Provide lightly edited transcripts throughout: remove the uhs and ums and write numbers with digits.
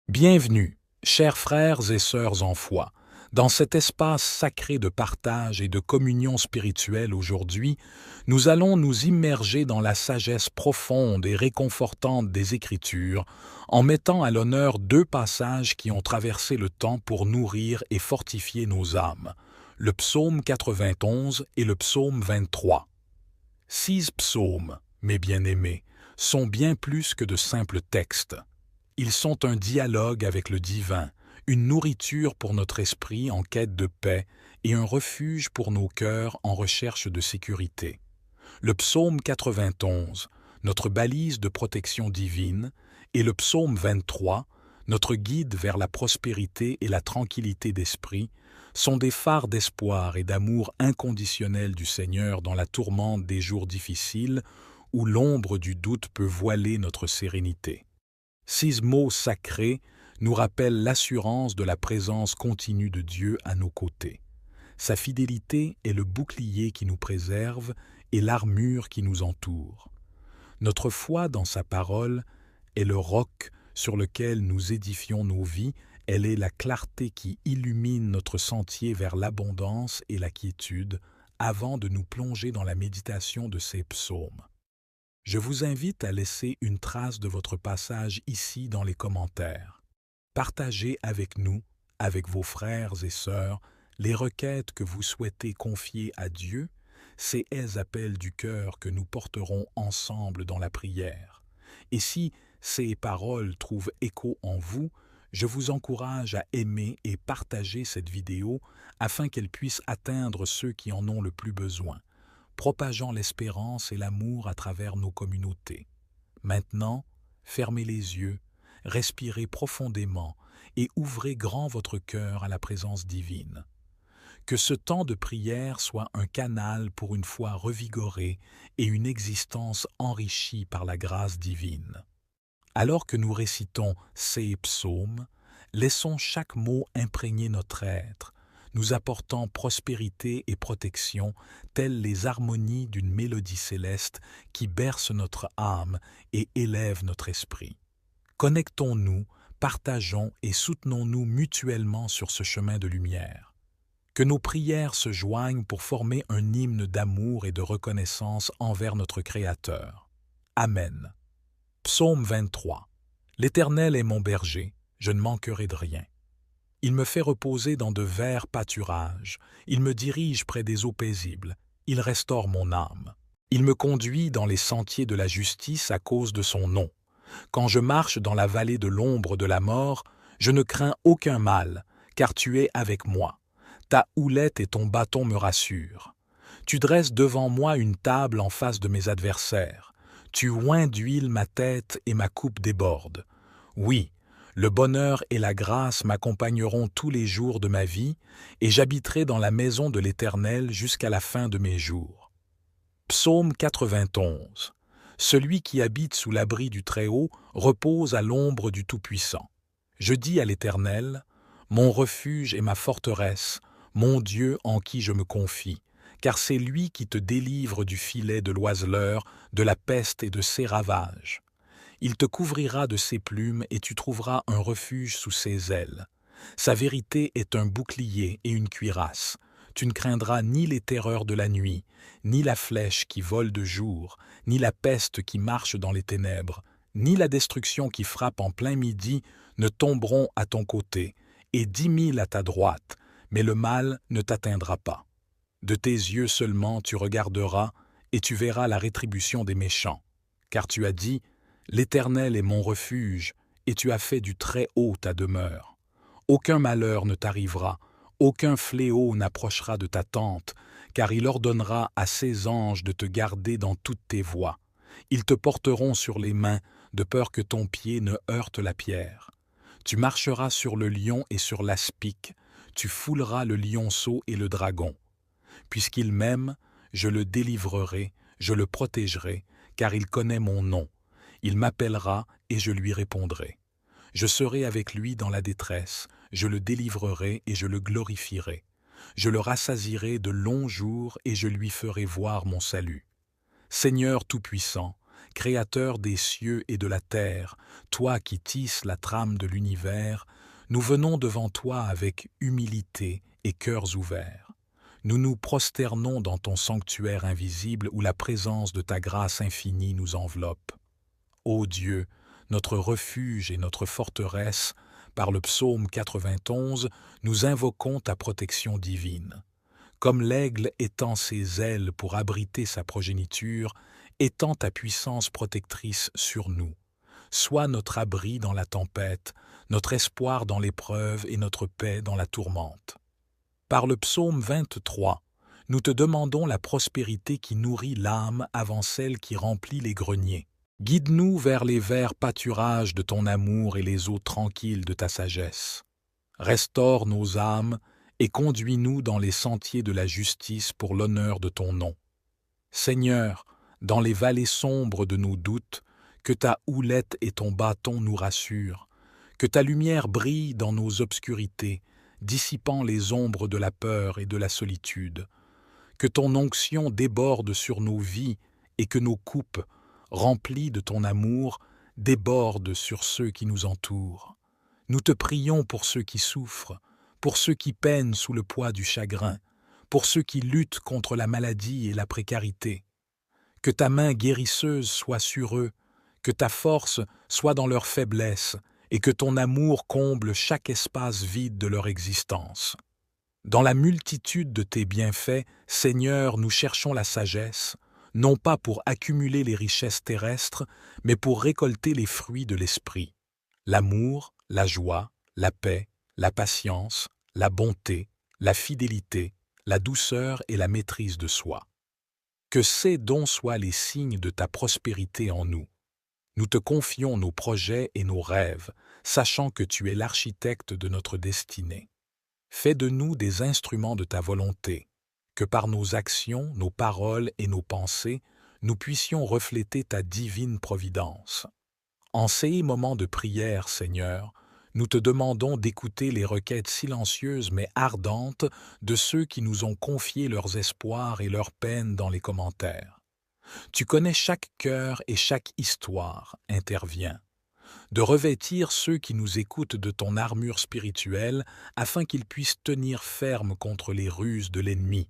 Bienvenue, chers frères et sœurs en foi, dans cet espace sacré de partage et de communion spirituelle aujourd'hui, nous allons nous immerger dans la sagesse profonde et réconfortante des Écritures en mettant à l'honneur deux passages qui ont traversé le temps pour nourrir et fortifier nos âmes, le psaume 91 et le psaume 23. 6 psaumes, mes bien-aimés, sont bien plus que de simples textes. Ils sont un dialogue avec le divin, une nourriture pour notre esprit en quête de paix et un refuge pour nos cœurs en recherche de sécurité. Le psaume 91, notre balise de protection divine, et le psaume 23, notre guide vers la prospérité et la tranquillité d'esprit, sont des phares d'espoir et d'amour inconditionnel du Seigneur dans la tourmente des jours difficiles où l'ombre du doute peut voiler notre sérénité. 6 mots sacrés nous rappellent l'assurance de la présence continue de Dieu à nos côtés. Sa fidélité est le bouclier qui nous préserve et l'armure qui nous entoure. Notre foi dans sa parole est le roc sur lequel nous édifions nos vies, elle est la clarté qui illumine notre sentier vers l'abondance et la quiétude avant de nous plonger dans la méditation de ces psaumes. Je vous invite à laisser une trace de votre passage ici dans les commentaires. Partagez avec nous, avec vos frères et sœurs, les requêtes que vous souhaitez confier à Dieu, ces appels du cœur que nous porterons ensemble dans la prière. Et si ces paroles trouvent écho en vous, je vous encourage à aimer et partager cette vidéo afin qu'elle puisse atteindre ceux qui en ont le plus besoin, propageant l'espérance et l'amour à travers nos communautés. Maintenant, fermez les yeux, respirez profondément et ouvrez grand votre cœur à la présence divine. Que ce temps de prière soit un canal pour une foi revigorée et une existence enrichie par la grâce divine. Alors que nous récitons ces psaumes, laissons chaque mot imprégner notre être, nous apportant prospérité et protection, telles les harmonies d'une mélodie céleste qui berce notre âme et élève notre esprit. Connectons-nous, partageons et soutenons-nous mutuellement sur ce chemin de lumière. Que nos prières se joignent pour former un hymne d'amour et de reconnaissance envers notre Créateur. Amen. Psaume 23. L'Éternel est mon berger, je ne manquerai de rien. Il me fait reposer dans de verts pâturages, il me dirige près des eaux paisibles, il restaure mon âme. Il me conduit dans les sentiers de la justice à cause de son nom. Quand je marche dans la vallée de l'ombre de la mort, je ne crains aucun mal, car tu es avec moi. Ta houlette et ton bâton me rassurent. Tu dresses devant moi une table en face de mes adversaires. Tu oins d'huile ma tête et ma coupe déborde. Oui, le bonheur et la grâce m'accompagneront tous les jours de ma vie, et j'habiterai dans la maison de l'Éternel jusqu'à la fin de mes jours. Psaume 91. Celui qui habite sous l'abri du Très-Haut repose à l'ombre du Tout-Puissant. Je dis à l'Éternel, mon refuge et ma forteresse, mon Dieu en qui je me confie, car c'est lui qui te délivre du filet de l'oiseleur, de la peste et de ses ravages. Il te couvrira de ses plumes et tu trouveras un refuge sous ses ailes. Sa vérité est un bouclier et une cuirasse. Tu ne craindras ni les terreurs de la nuit, ni la flèche qui vole de jour, ni la peste qui marche dans les ténèbres, ni la destruction qui frappe en plein midi ne tomberont à ton côté, et 10 000 à ta droite, mais le mal ne t'atteindra pas. De tes yeux seulement tu regarderas, et tu verras la rétribution des méchants. Car tu as dit, l'Éternel est mon refuge, et tu as fait du Très-Haut ta demeure. Aucun malheur ne t'arrivera, aucun fléau n'approchera de ta tente, car il ordonnera à ses anges de te garder dans toutes tes voies. Ils te porteront sur les mains, de peur que ton pied ne heurte la pierre. Tu marcheras sur le lion et sur l'aspic, tu fouleras le lionceau et le dragon. Puisqu'il m'aime, je le délivrerai, je le protégerai, car il connaît mon nom. Il m'appellera et je lui répondrai. Je serai avec lui dans la détresse, je le délivrerai et je le glorifierai. Je le rassasierai de longs jours et je lui ferai voir mon salut. Seigneur Tout-Puissant, Créateur des cieux et de la terre, toi qui tisses la trame de l'univers, nous venons devant toi avec humilité et cœurs ouverts. Nous nous prosternons dans ton sanctuaire invisible où la présence de ta grâce infinie nous enveloppe. Ô Dieu, notre refuge et notre forteresse, par le psaume 91, nous invoquons ta protection divine. Comme l'aigle étend ses ailes pour abriter sa progéniture, étends ta puissance protectrice sur nous. Sois notre abri dans la tempête, notre espoir dans l'épreuve et notre paix dans la tourmente. Par le psaume 23, nous te demandons la prospérité qui nourrit l'âme avant celle qui remplit les greniers. Guide-nous vers les verts pâturages de ton amour et les eaux tranquilles de ta sagesse. Restaure nos âmes et conduis-nous dans les sentiers de la justice pour l'honneur de ton nom. Seigneur, dans les vallées sombres de nos doutes, que ta houlette et ton bâton nous rassurent, que ta lumière brille dans nos obscurités, dissipant les ombres de la peur et de la solitude, que ton onction déborde sur nos vies et que nos coupes, remplies de ton amour, débordent sur ceux qui nous entourent. Nous te prions pour ceux qui souffrent, pour ceux qui peinent sous le poids du chagrin, pour ceux qui luttent contre la maladie et la précarité. Que ta main guérisseuse soit sur eux, que ta force soit dans leur faiblesse et que ton amour comble chaque espace vide de leur existence. Dans la multitude de tes bienfaits, Seigneur, nous cherchons la sagesse, non pas pour accumuler les richesses terrestres, mais pour récolter les fruits de l'esprit. L'amour, la joie, la paix, la patience, la bonté, la fidélité, la douceur et la maîtrise de soi. Que ces dons soient les signes de ta prospérité en nous. Nous te confions nos projets et nos rêves, sachant que tu es l'architecte de notre destinée. Fais de nous des instruments de ta volonté, que par nos actions, nos paroles et nos pensées, nous puissions refléter ta divine providence. En ces moments de prière, Seigneur, nous te demandons d'écouter les requêtes silencieuses mais ardentes de ceux qui nous ont confié leurs espoirs et leurs peines dans les commentaires. Tu connais chaque cœur et chaque histoire, interviens. De revêtir ceux qui nous écoutent de ton armure spirituelle afin qu'ils puissent tenir ferme contre les ruses de l'ennemi.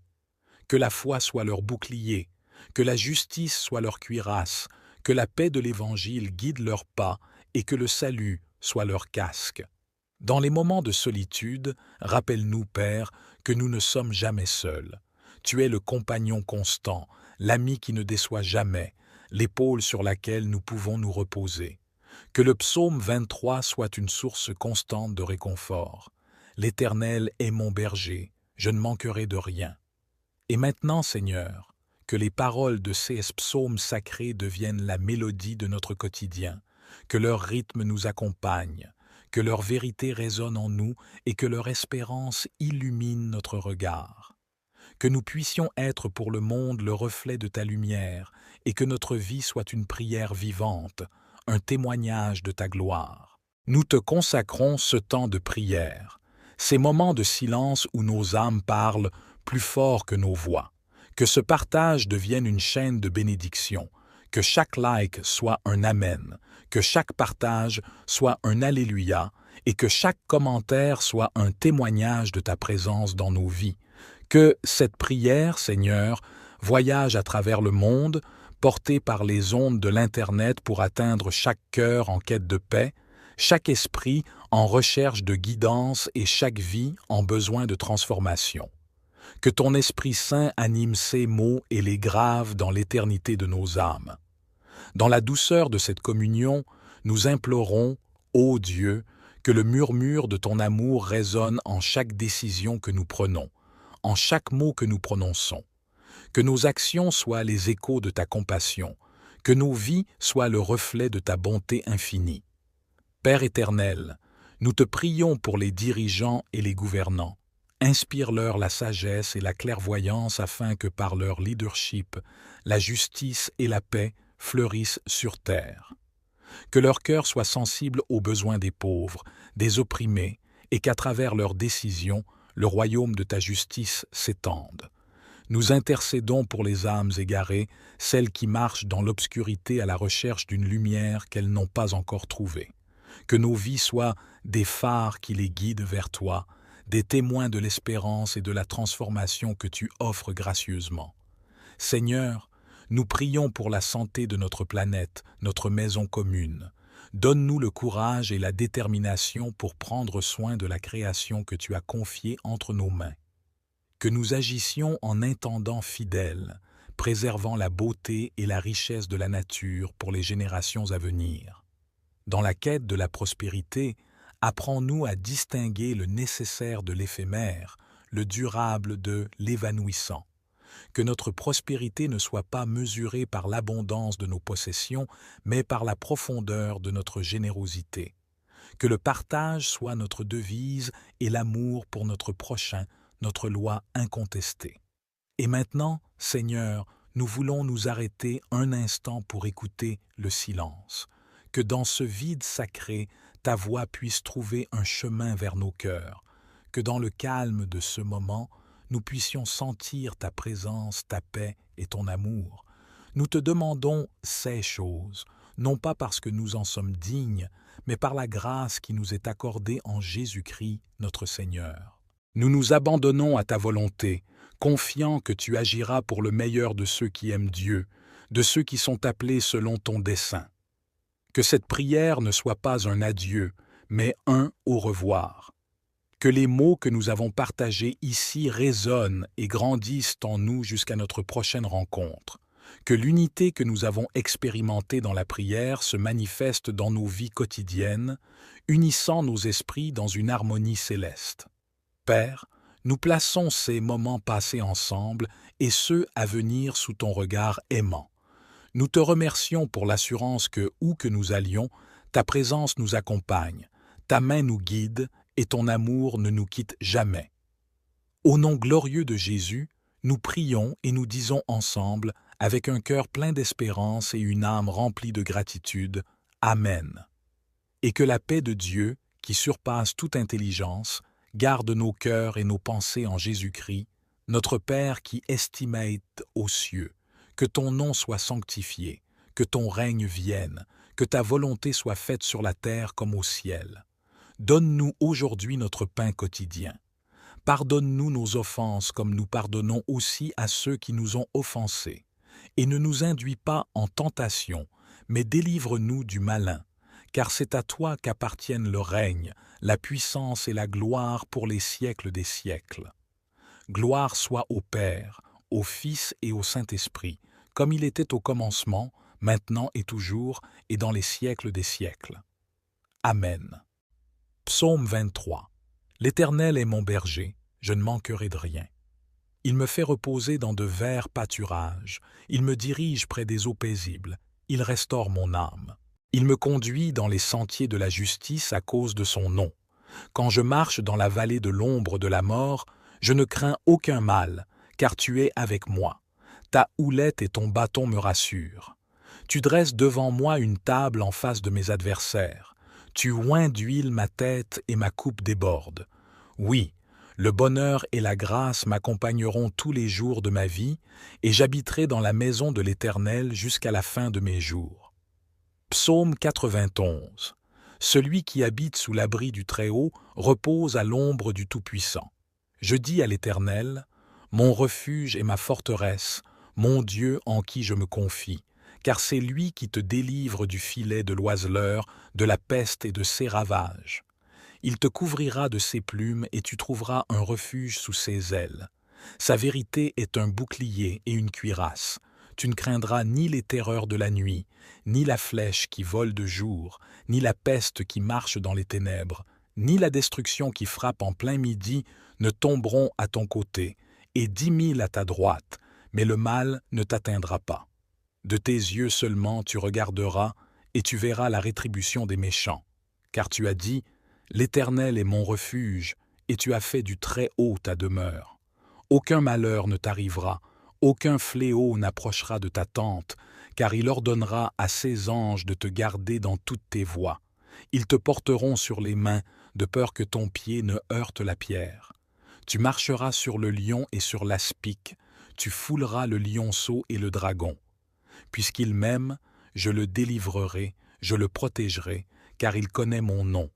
Que la foi soit leur bouclier, que la justice soit leur cuirasse, que la paix de l'Évangile guide leurs pas et que le salut soit leur casque. Dans les moments de solitude, rappelle-nous, Père, que nous ne sommes jamais seuls. Tu es le compagnon constant, l'ami qui ne déçoit jamais, l'épaule sur laquelle nous pouvons nous reposer. Que le psaume 23 soit une source constante de réconfort. L'Éternel est mon berger, je ne manquerai de rien. Et maintenant, Seigneur, que les paroles de ces psaumes sacrés deviennent la mélodie de notre quotidien, que leur rythme nous accompagne, que leur vérité résonne en nous et que leur espérance illumine notre regard. Que nous puissions être pour le monde le reflet de ta lumière et que notre vie soit une prière vivante, un témoignage de ta gloire. Nous te consacrons ce temps de prière, ces moments de silence où nos âmes parlent plus fort que nos voix. Que ce partage devienne une chaîne de bénédiction, que chaque like soit un amen, que chaque partage soit un alléluia et que chaque commentaire soit un témoignage de ta présence dans nos vies. Que cette prière, Seigneur, voyage à travers le monde, portée par les ondes de l'Internet pour atteindre chaque cœur en quête de paix, chaque esprit en recherche de guidance et chaque vie en besoin de transformation. Que ton Esprit Saint anime ces mots et les grave dans l'éternité de nos âmes. Dans la douceur de cette communion, nous implorons, ô Dieu, que le murmure de ton amour résonne en chaque décision que nous prenons, en chaque mot que nous prononçons. Que nos actions soient les échos de ta compassion, que nos vies soient le reflet de ta bonté infinie. Père éternel, nous te prions pour les dirigeants et les gouvernants. Inspire-leur la sagesse et la clairvoyance afin que par leur leadership, la justice et la paix fleurissent sur terre. Que leur cœur soit sensible aux besoins des pauvres, des opprimés, et qu'à travers leurs décisions, le royaume de ta justice s'étende. Nous intercédons pour les âmes égarées, celles qui marchent dans l'obscurité à la recherche d'une lumière qu'elles n'ont pas encore trouvée. Que nos vies soient des phares qui les guident vers toi, des témoins de l'espérance et de la transformation que tu offres gracieusement. Seigneur, nous prions pour la santé de notre planète, notre maison commune. Donne-nous le courage et la détermination pour prendre soin de la création que tu as confiée entre nos mains. Que nous agissions en intendants fidèles, préservant la beauté et la richesse de la nature pour les générations à venir. Dans la quête de la prospérité, apprends-nous à distinguer le nécessaire de l'éphémère, le durable de l'évanouissant. Que notre prospérité ne soit pas mesurée par l'abondance de nos possessions, mais par la profondeur de notre générosité. Que le partage soit notre devise et l'amour pour notre prochain, notre loi incontestée. Et maintenant, Seigneur, nous voulons nous arrêter un instant pour écouter le silence. Que dans ce vide sacré, ta voix puisse trouver un chemin vers nos cœurs. Que dans le calme de ce moment, nous puissions sentir ta présence, ta paix et ton amour. Nous te demandons ces choses, non pas parce que nous en sommes dignes, mais par la grâce qui nous est accordée en Jésus-Christ, notre Seigneur. Nous nous abandonnons à ta volonté, confiants que tu agiras pour le meilleur de ceux qui aiment Dieu, de ceux qui sont appelés selon ton dessein. Que cette prière ne soit pas un adieu, mais un au revoir. Que les mots que nous avons partagés ici résonnent et grandissent en nous jusqu'à notre prochaine rencontre. Que l'unité que nous avons expérimentée dans la prière se manifeste dans nos vies quotidiennes, unissant nos esprits dans une harmonie céleste. Père, nous plaçons ces moments passés ensemble et ceux à venir sous ton regard aimant. Nous te remercions pour l'assurance que, où que nous allions, ta présence nous accompagne, ta main nous guide et ton amour ne nous quitte jamais. Au nom glorieux de Jésus, nous prions et nous disons ensemble, avec un cœur plein d'espérance et une âme remplie de gratitude, Amen. Et que la paix de Dieu, qui surpasse toute intelligence, garde nos cœurs et nos pensées en Jésus-Christ, notre Père qui estimate aux cieux. Que ton nom soit sanctifié, que ton règne vienne, que ta volonté soit faite sur la terre comme au ciel. Donne-nous aujourd'hui notre pain quotidien. Pardonne-nous nos offenses comme nous pardonnons aussi à ceux qui nous ont offensés. Et ne nous induis pas en tentation, mais délivre-nous du malin, car c'est à toi qu'appartiennent le règne, la puissance et la gloire pour les siècles des siècles. Gloire soit au Père, au Fils et au Saint-Esprit, comme il était au commencement, maintenant et toujours, et dans les siècles des siècles. Amen. Psaume 23. L'Éternel est mon berger, je ne manquerai de rien. Il me fait reposer dans de verts pâturages, il me dirige près des eaux paisibles, il restaure mon âme. Il me conduit dans les sentiers de la justice à cause de son nom. Quand je marche dans la vallée de l'ombre de la mort, je ne crains aucun mal, car tu es avec moi. Ta houlette et ton bâton me rassurent. Tu dresses devant moi une table en face de mes adversaires. Tu oins d'huile ma tête et ma coupe déborde. Oui, le bonheur et la grâce m'accompagneront tous les jours de ma vie, et j'habiterai dans la maison de l'Éternel jusqu'à la fin de mes jours. Psaume 91. Celui qui habite sous l'abri du Très-Haut repose à l'ombre du Tout-Puissant. Je dis à l'Éternel, mon refuge et ma forteresse, mon Dieu en qui je me confie, car c'est lui qui te délivre du filet de l'oiseleur, de la peste et de ses ravages. Il te couvrira de ses plumes et tu trouveras un refuge sous ses ailes. Sa vérité est un bouclier et une cuirasse. Tu ne craindras ni les terreurs de la nuit, ni la flèche qui vole de jour, ni la peste qui marche dans les ténèbres, ni la destruction qui frappe en plein midi ne tomberont à ton côté, et 10 000 à ta droite, mais le mal ne t'atteindra pas. De tes yeux seulement tu regarderas, et tu verras la rétribution des méchants. Car tu as dit, l'Éternel est mon refuge, et tu as fait du Très-Haut ta demeure. Aucun malheur ne t'arrivera, aucun fléau n'approchera de ta tente, car il ordonnera à ses anges de te garder dans toutes tes voies. Ils te porteront sur les mains, de peur que ton pied ne heurte la pierre. Tu marcheras sur le lion et sur l'aspic, tu fouleras le lionceau et le dragon. Puisqu'il m'aime, je le délivrerai, je le protégerai, car il connaît mon nom.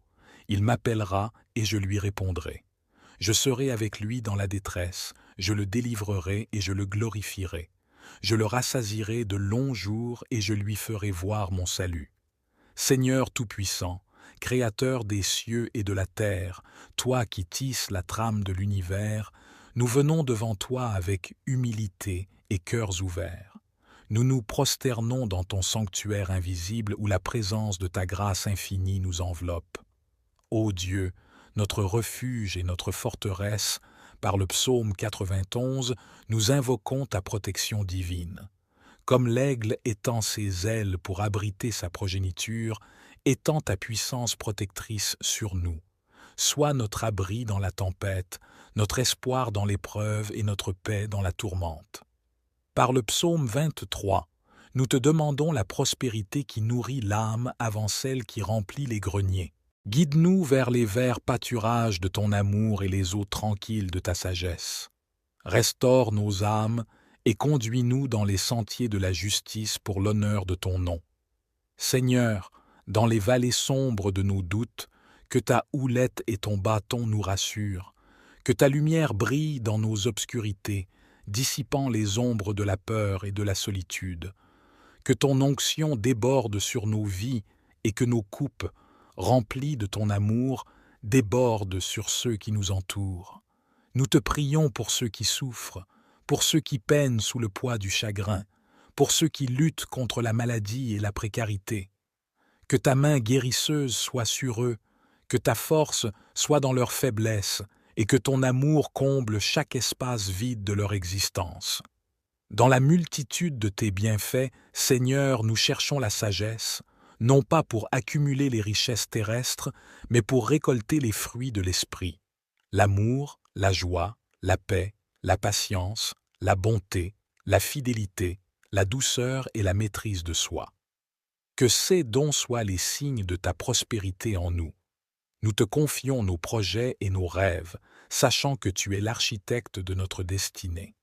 Il m'appellera et je lui répondrai. Je serai avec lui dans la détresse, je le délivrerai et je le glorifierai. Je le rassasierai de longs jours et je lui ferai voir mon salut. Seigneur Tout-Puissant, Créateur des cieux et de la terre, toi qui tisses la trame de l'univers, nous venons devant toi avec humilité et cœurs ouverts. Nous nous prosternons dans ton sanctuaire invisible où la présence de ta grâce infinie nous enveloppe. Ô Dieu, notre refuge et notre forteresse, par le psaume 91, nous invoquons ta protection divine. Comme l'aigle étend ses ailes pour abriter sa progéniture, étends ta puissance protectrice sur nous. Sois notre abri dans la tempête, notre espoir dans l'épreuve et notre paix dans la tourmente. Par le psaume 23, nous te demandons la prospérité qui nourrit l'âme avant celle qui remplit les greniers. Guide-nous vers les verts pâturages de ton amour et les eaux tranquilles de ta sagesse. Restaure nos âmes et conduis-nous dans les sentiers de la justice pour l'honneur de ton nom. Seigneur, dans les vallées sombres de nos doutes, que ta houlette et ton bâton nous rassurent, que ta lumière brille dans nos obscurités, dissipant les ombres de la peur et de la solitude, que ton onction déborde sur nos vies et que nos coupes, remplies de ton amour, débordent sur ceux qui nous entourent. Nous te prions pour ceux qui souffrent, pour ceux qui peinent sous le poids du chagrin, pour ceux qui luttent contre la maladie et la précarité. Que ta main guérisseuse soit sur eux, que ta force soit dans leur faiblesse et que ton amour comble chaque espace vide de leur existence. Dans la multitude de tes bienfaits, Seigneur, nous cherchons la sagesse, non pas pour accumuler les richesses terrestres, mais pour récolter les fruits de l'esprit. L'amour, la joie, la paix, la patience, la bonté, la fidélité, la douceur et la maîtrise de soi. Que ces dons soient les signes de ta prospérité en nous. Nous te confions nos projets et nos rêves, sachant que tu es l'architecte de notre destinée.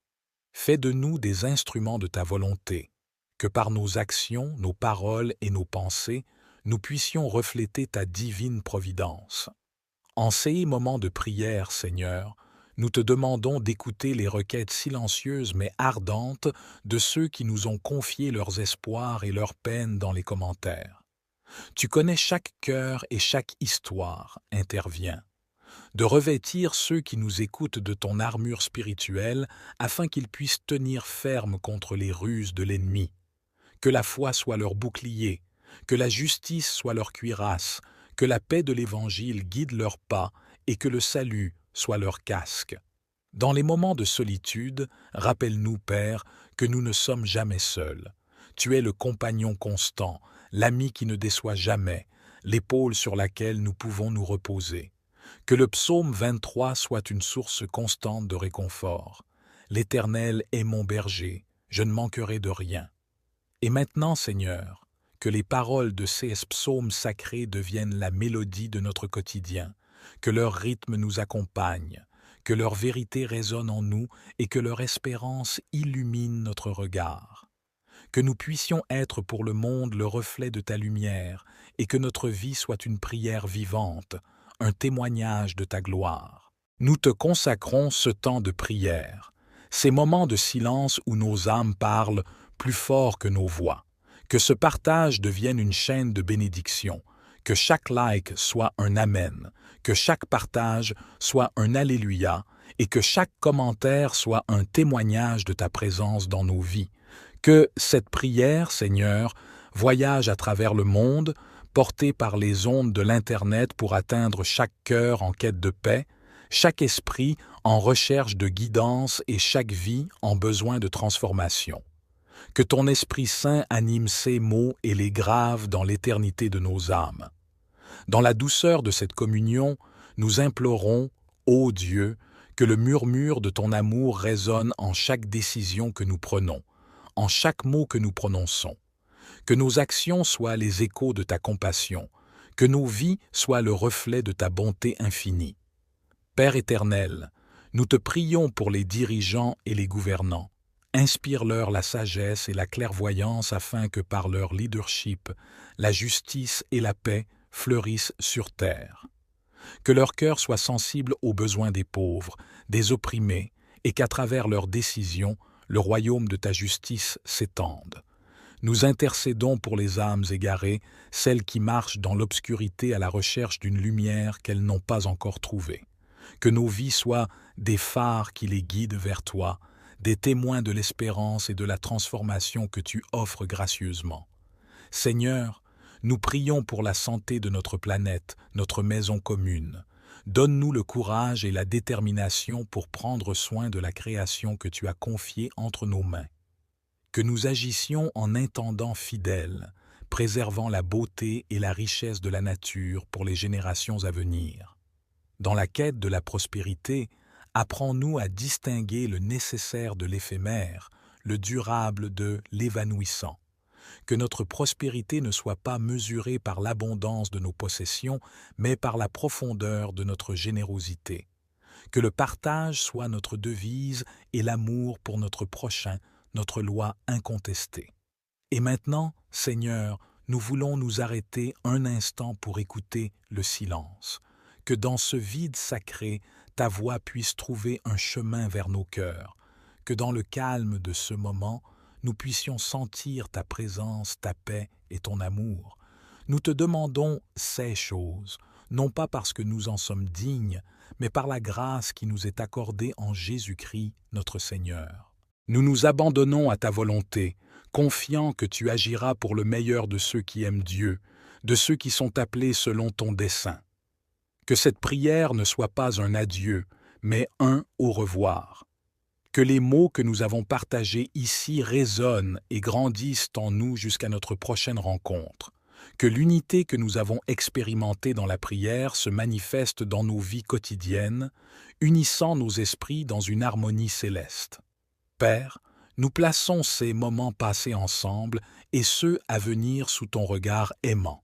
Fais de nous des instruments de ta volonté, que par nos actions, nos paroles et nos pensées, nous puissions refléter ta divine providence. En ces moments de prière, Seigneur, nous te demandons d'écouter les requêtes silencieuses mais ardentes de ceux qui nous ont confié leurs espoirs et leurs peines dans les commentaires. Tu connais chaque cœur et chaque histoire, interviens. De revêtir ceux qui nous écoutent de ton armure spirituelle afin qu'ils puissent tenir ferme contre les ruses de l'ennemi. Que la foi soit leur bouclier, que la justice soit leur cuirasse, que la paix de l'Évangile guide leurs pas et que le salut soit leur casque. Dans les moments de solitude, rappelle-nous, Père, que nous ne sommes jamais seuls. Tu es le compagnon constant, l'ami qui ne déçoit jamais, l'épaule sur laquelle nous pouvons nous reposer. Que le psaume 23 soit une source constante de réconfort. L'Éternel est mon berger, je ne manquerai de rien. Et maintenant, Seigneur, que les paroles de ces psaumes sacrés deviennent la mélodie de notre quotidien, que leur rythme nous accompagne, que leur vérité résonne en nous et que leur espérance illumine notre regard. Que nous puissions être pour le monde le reflet de ta lumière et que notre vie soit une prière vivante, un témoignage de ta gloire. Nous te consacrons ce temps de prière, ces moments de silence où nos âmes parlent plus fort que nos voix. Que ce partage devienne une chaîne de bénédiction, que chaque like soit un amen, que chaque partage soit un alléluia et que chaque commentaire soit un témoignage de ta présence dans nos vies. Que cette prière, Seigneur, voyage à travers le monde, portée par les ondes de l'Internet pour atteindre chaque cœur en quête de paix, chaque esprit en recherche de guidance et chaque vie en besoin de transformation. Que ton Esprit Saint anime ces mots et les grave dans l'éternité de nos âmes. Dans la douceur de cette communion, nous implorons, ô Dieu, que le murmure de ton amour résonne en chaque décision que nous prenons, en chaque mot que nous prononçons. Que nos actions soient les échos de ta compassion, que nos vies soient le reflet de ta bonté infinie. Père éternel, nous te prions pour les dirigeants et les gouvernants. Inspire-leur la sagesse et la clairvoyance afin que par leur leadership, la justice et la paix fleurissent sur terre. Que leur cœur soit sensible aux besoins des pauvres, des opprimés, et qu'à travers leurs décisions, le royaume de ta justice s'étende. Nous intercédons pour les âmes égarées, celles qui marchent dans l'obscurité à la recherche d'une lumière qu'elles n'ont pas encore trouvée. Que nos vies soient des phares qui les guident vers toi, des témoins de l'espérance et de la transformation que tu offres gracieusement. Seigneur, nous prions pour la santé de notre planète, notre maison commune. Donne-nous le courage et la détermination pour prendre soin de la création que tu as confiée entre nos mains. Que nous agissions en intendants fidèles, préservant la beauté et la richesse de la nature pour les générations à venir. Dans la quête de la prospérité, apprends-nous à distinguer le nécessaire de l'éphémère, le durable de l'évanouissant. Que notre prospérité ne soit pas mesurée par l'abondance de nos possessions, mais par la profondeur de notre générosité. Que le partage soit notre devise et l'amour pour notre prochain, notre loi incontestée. Et maintenant, Seigneur, nous voulons nous arrêter un instant pour écouter le silence. Que dans ce vide sacré, ta voix puisse trouver un chemin vers nos cœurs. Que dans le calme de ce moment, nous puissions sentir ta présence, ta paix et ton amour. Nous te demandons ces choses, non pas parce que nous en sommes dignes, mais par la grâce qui nous est accordée en Jésus-Christ, notre Seigneur. Nous nous abandonnons à ta volonté, confiants que tu agiras pour le meilleur de ceux qui aiment Dieu, de ceux qui sont appelés selon ton dessein. Que cette prière ne soit pas un adieu, mais un au revoir. Que les mots que nous avons partagés ici résonnent et grandissent en nous jusqu'à notre prochaine rencontre. Que l'unité que nous avons expérimentée dans la prière se manifeste dans nos vies quotidiennes, unissant nos esprits dans une harmonie céleste. Père, nous plaçons ces moments passés ensemble et ceux à venir sous ton regard aimant.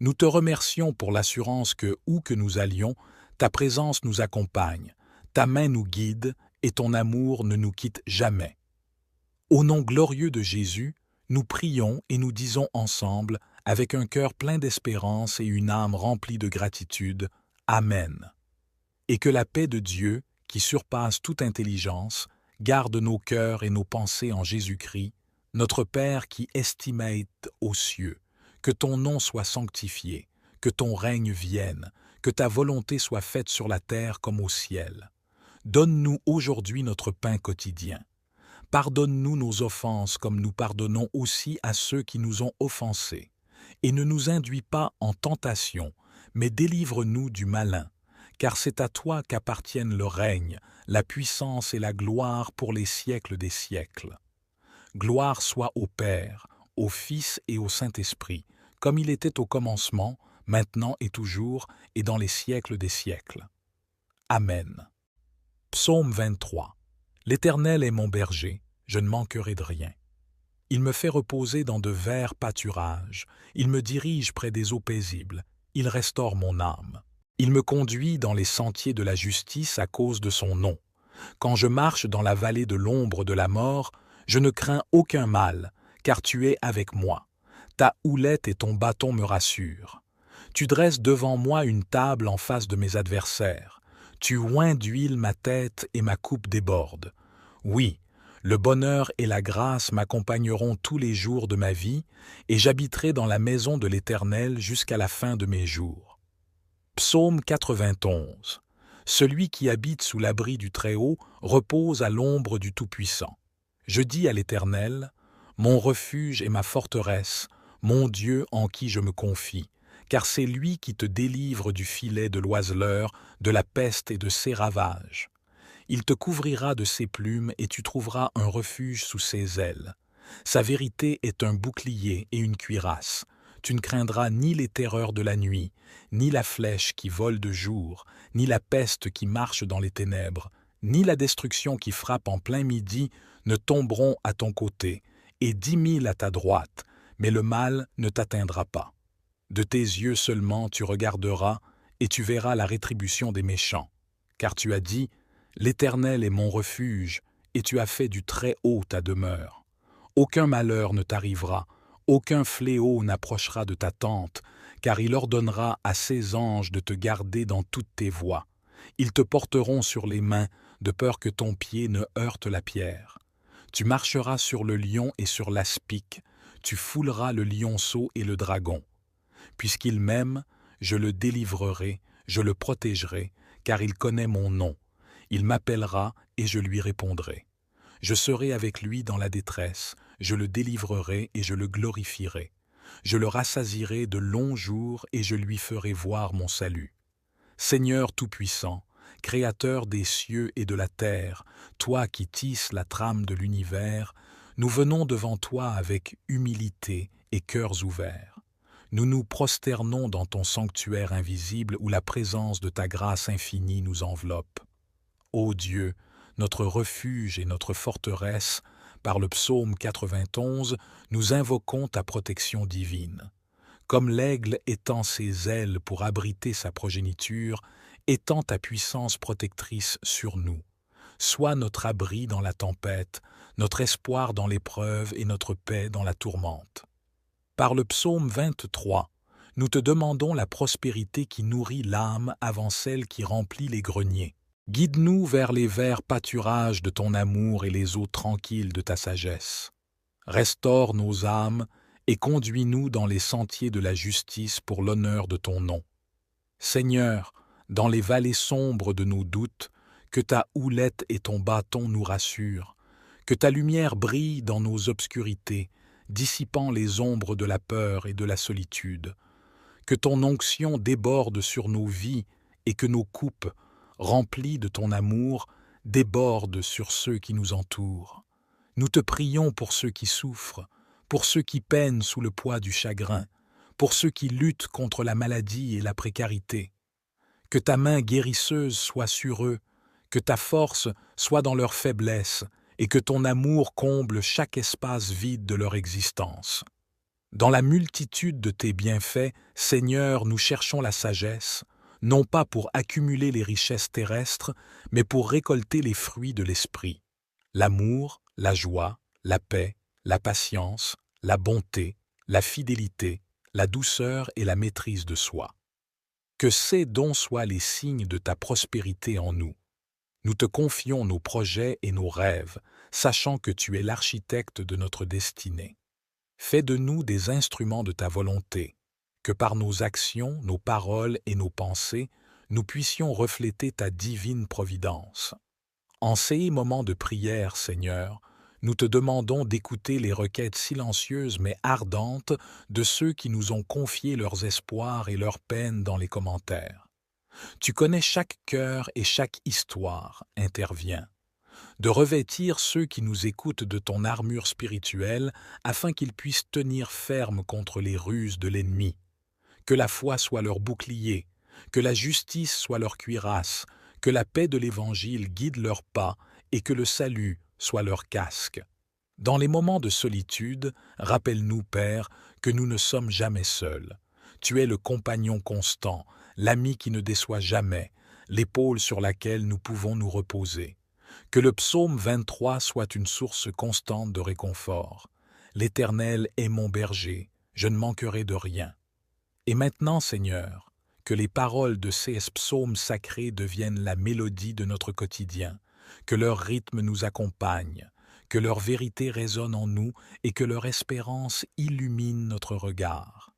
Nous te remercions pour l'assurance que, où que nous allions, ta présence nous accompagne, ta main nous guide et ton amour ne nous quitte jamais. Au nom glorieux de Jésus, nous prions et nous disons ensemble, avec un cœur plein d'espérance et une âme remplie de gratitude, Amen. Et que la paix de Dieu, qui surpasse toute intelligence, garde nos cœurs et nos pensées en Jésus-Christ, notre Père qui estimate aux cieux. Que ton nom soit sanctifié, que ton règne vienne, que ta volonté soit faite sur la terre comme au ciel. Donne-nous aujourd'hui notre pain quotidien. Pardonne-nous nos offenses comme nous pardonnons aussi à ceux qui nous ont offensés. Et ne nous induis pas en tentation, mais délivre-nous du malin, car c'est à toi qu'appartiennent le règne, la puissance et la gloire pour les siècles des siècles. Gloire soit au Père, au Fils et au Saint-Esprit, comme il était au commencement, maintenant et toujours, et dans les siècles des siècles. Amen. Psaume 23. L'Éternel est mon berger, je ne manquerai de rien. Il me fait reposer dans de verts pâturages, il me dirige près des eaux paisibles, il restaure mon âme. Il me conduit dans les sentiers de la justice à cause de son nom. Quand je marche dans la vallée de l'ombre de la mort, je ne crains aucun mal, car tu es avec moi. Ta houlette et ton bâton me rassurent. Tu dresses devant moi une table en face de mes adversaires. Tu oins d'huile ma tête et ma coupe déborde. Oui, le bonheur et la grâce m'accompagneront tous les jours de ma vie, et j'habiterai dans la maison de l'Éternel jusqu'à la fin de mes jours. Psaume 91. Celui qui habite sous l'abri du Très-Haut repose à l'ombre du Tout-Puissant. Je dis à l'Éternel, mon refuge et ma forteresse, mon Dieu en qui je me confie, car c'est lui qui te délivre du filet de l'oiseleur, de la peste et de ses ravages. Il te couvrira de ses plumes et tu trouveras un refuge sous ses ailes. Sa vérité est un bouclier et une cuirasse. Tu ne craindras ni les terreurs de la nuit, ni la flèche qui vole de jour, ni la peste qui marche dans les ténèbres, ni la destruction qui frappe en plein midi ne tomberont à ton côté, et 10 000 à ta droite, mais le mal ne t'atteindra pas. De tes yeux seulement tu regarderas, et tu verras la rétribution des méchants. Car tu as dit, « L'Éternel est mon refuge, et tu as fait du Très-Haut ta demeure. Aucun malheur ne t'arrivera, aucun fléau n'approchera de ta tente, car il ordonnera à ses anges de te garder dans toutes tes voies. Ils te porteront sur les mains, de peur que ton pied ne heurte la pierre. Tu marcheras sur le lion et sur l'aspic, tu fouleras le lionceau et le dragon. Puisqu'il m'aime, je le délivrerai, je le protégerai, car il connaît mon nom. Il m'appellera et je lui répondrai. Je serai avec lui dans la détresse, je le délivrerai et je le glorifierai. Je le rassasierai de longs jours et je lui ferai voir mon salut. Seigneur Tout-Puissant, Créateur des cieux et de la terre, toi qui tisses la trame de l'univers, nous venons devant toi avec humilité et cœurs ouverts. Nous nous prosternons dans ton sanctuaire invisible où la présence de ta grâce infinie nous enveloppe. Ô Dieu, notre refuge et notre forteresse, par le psaume 91, nous invoquons ta protection divine. Comme l'aigle étend ses ailes pour abriter sa progéniture, étends ta puissance protectrice sur nous. Sois notre abri dans la tempête, notre espoir dans l'épreuve et notre paix dans la tourmente. Par le psaume 23, nous te demandons la prospérité qui nourrit l'âme avant celle qui remplit les greniers. Guide-nous vers les verts pâturages de ton amour et les eaux tranquilles de ta sagesse. Restaure nos âmes et conduis-nous dans les sentiers de la justice pour l'honneur de ton nom. Seigneur, dans les vallées sombres de nos doutes, que ta houlette et ton bâton nous rassurent, que ta lumière brille dans nos obscurités, dissipant les ombres de la peur et de la solitude, que ton onction déborde sur nos vies et que nos coupes, remplies de ton amour, débordent sur ceux qui nous entourent. Nous te prions pour ceux qui souffrent, pour ceux qui peinent sous le poids du chagrin, pour ceux qui luttent contre la maladie et la précarité. Que ta main guérisseuse soit sur eux, que ta force soit dans leur faiblesse et que ton amour comble chaque espace vide de leur existence. Dans la multitude de tes bienfaits, Seigneur, nous cherchons la sagesse, non pas pour accumuler les richesses terrestres, mais pour récolter les fruits de l'esprit. L'amour, la joie, la paix, la patience, la bonté, la fidélité, la douceur et la maîtrise de soi. Que ces dons soient les signes de ta prospérité en nous. Nous te confions nos projets et nos rêves, sachant que tu es l'architecte de notre destinée. Fais de nous des instruments de ta volonté, que par nos actions, nos paroles et nos pensées, nous puissions refléter ta divine providence. En ces moments de prière, Seigneur, nous te demandons d'écouter les requêtes silencieuses mais ardentes de ceux qui nous ont confié leurs espoirs et leurs peines dans les commentaires. Tu connais chaque cœur et chaque histoire, interviens. De revêtir ceux qui nous écoutent de ton armure spirituelle afin qu'ils puissent tenir ferme contre les ruses de l'ennemi. Que la foi soit leur bouclier, que la justice soit leur cuirasse, que la paix de l'Évangile guide leurs pas et que le salut soit leur casque. Dans les moments de solitude, rappelle-nous, Père, que nous ne sommes jamais seuls. Tu es le compagnon constant, l'ami qui ne déçoit jamais, l'épaule sur laquelle nous pouvons nous reposer. Que le psaume 23 soit une source constante de réconfort. L'Éternel est mon berger, je ne manquerai de rien. Et maintenant, Seigneur, que les paroles de ces psaumes sacrés deviennent la mélodie de notre quotidien, que leur rythme nous accompagne, que leur vérité résonne en nous et que leur espérance illumine notre regard.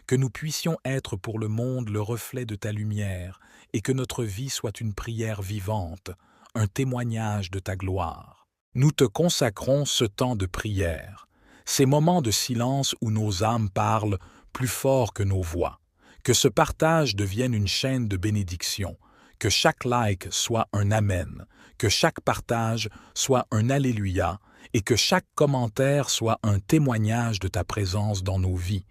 Que nous puissions être pour le monde le reflet de ta lumière et que notre vie soit une prière vivante, un témoignage de ta gloire. Nous te consacrons ce temps de prière, ces moments de silence où nos âmes parlent plus fort que nos voix. Que ce partage devienne une chaîne de bénédiction, que chaque like soit un amen, que chaque partage soit un alléluia et que chaque commentaire soit un témoignage de ta présence dans nos vies.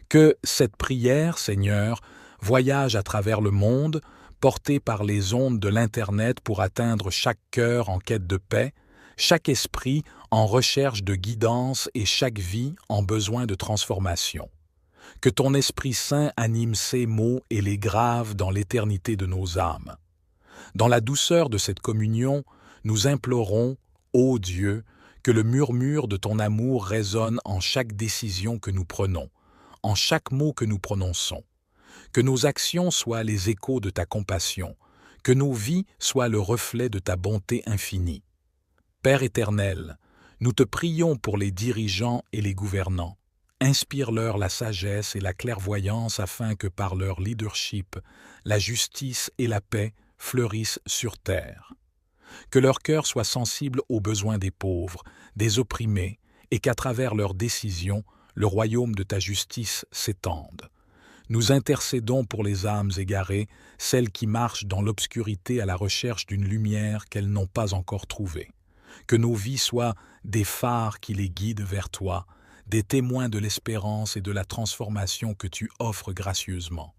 Que cette prière, Seigneur, voyage à travers le monde, portée par les ondes de l'Internet pour atteindre chaque cœur en quête de paix, chaque esprit en recherche de guidance et chaque vie en besoin de transformation. Que ton Esprit Saint anime ces mots et les grave dans l'éternité de nos âmes. Dans la douceur de cette communion, nous implorons, Ô Dieu, que le murmure de ton amour résonne en chaque décision que nous prenons, en chaque mot que nous prononçons. Que nos actions soient les échos de ta compassion, que nos vies soient le reflet de ta bonté infinie. Père éternel, nous te prions pour les dirigeants et les gouvernants. Inspire-leur la sagesse et la clairvoyance afin que par leur leadership, la justice et la paix fleurissent sur terre. Que leur cœur soit sensible aux besoins des pauvres, des opprimés, et qu'à travers leurs décisions, le royaume de ta justice s'étende. Nous intercédons pour les âmes égarées, celles qui marchent dans l'obscurité à la recherche d'une lumière qu'elles n'ont pas encore trouvée. Que nos vies soient des phares qui les guident vers toi, des témoins de l'espérance et de la transformation que tu offres gracieusement.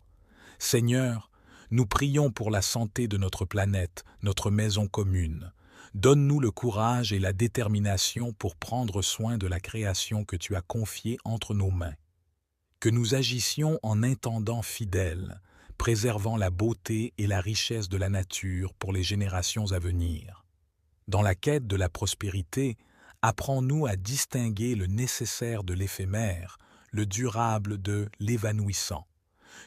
Seigneur, nous prions pour la santé de notre planète, notre maison commune. Donne-nous le courage et la détermination pour prendre soin de la création que tu as confiée entre nos mains. Que nous agissions en intendants fidèles, préservant la beauté et la richesse de la nature pour les générations à venir. Dans la quête de la prospérité, apprends-nous à distinguer le nécessaire de l'éphémère, le durable de l'évanouissant.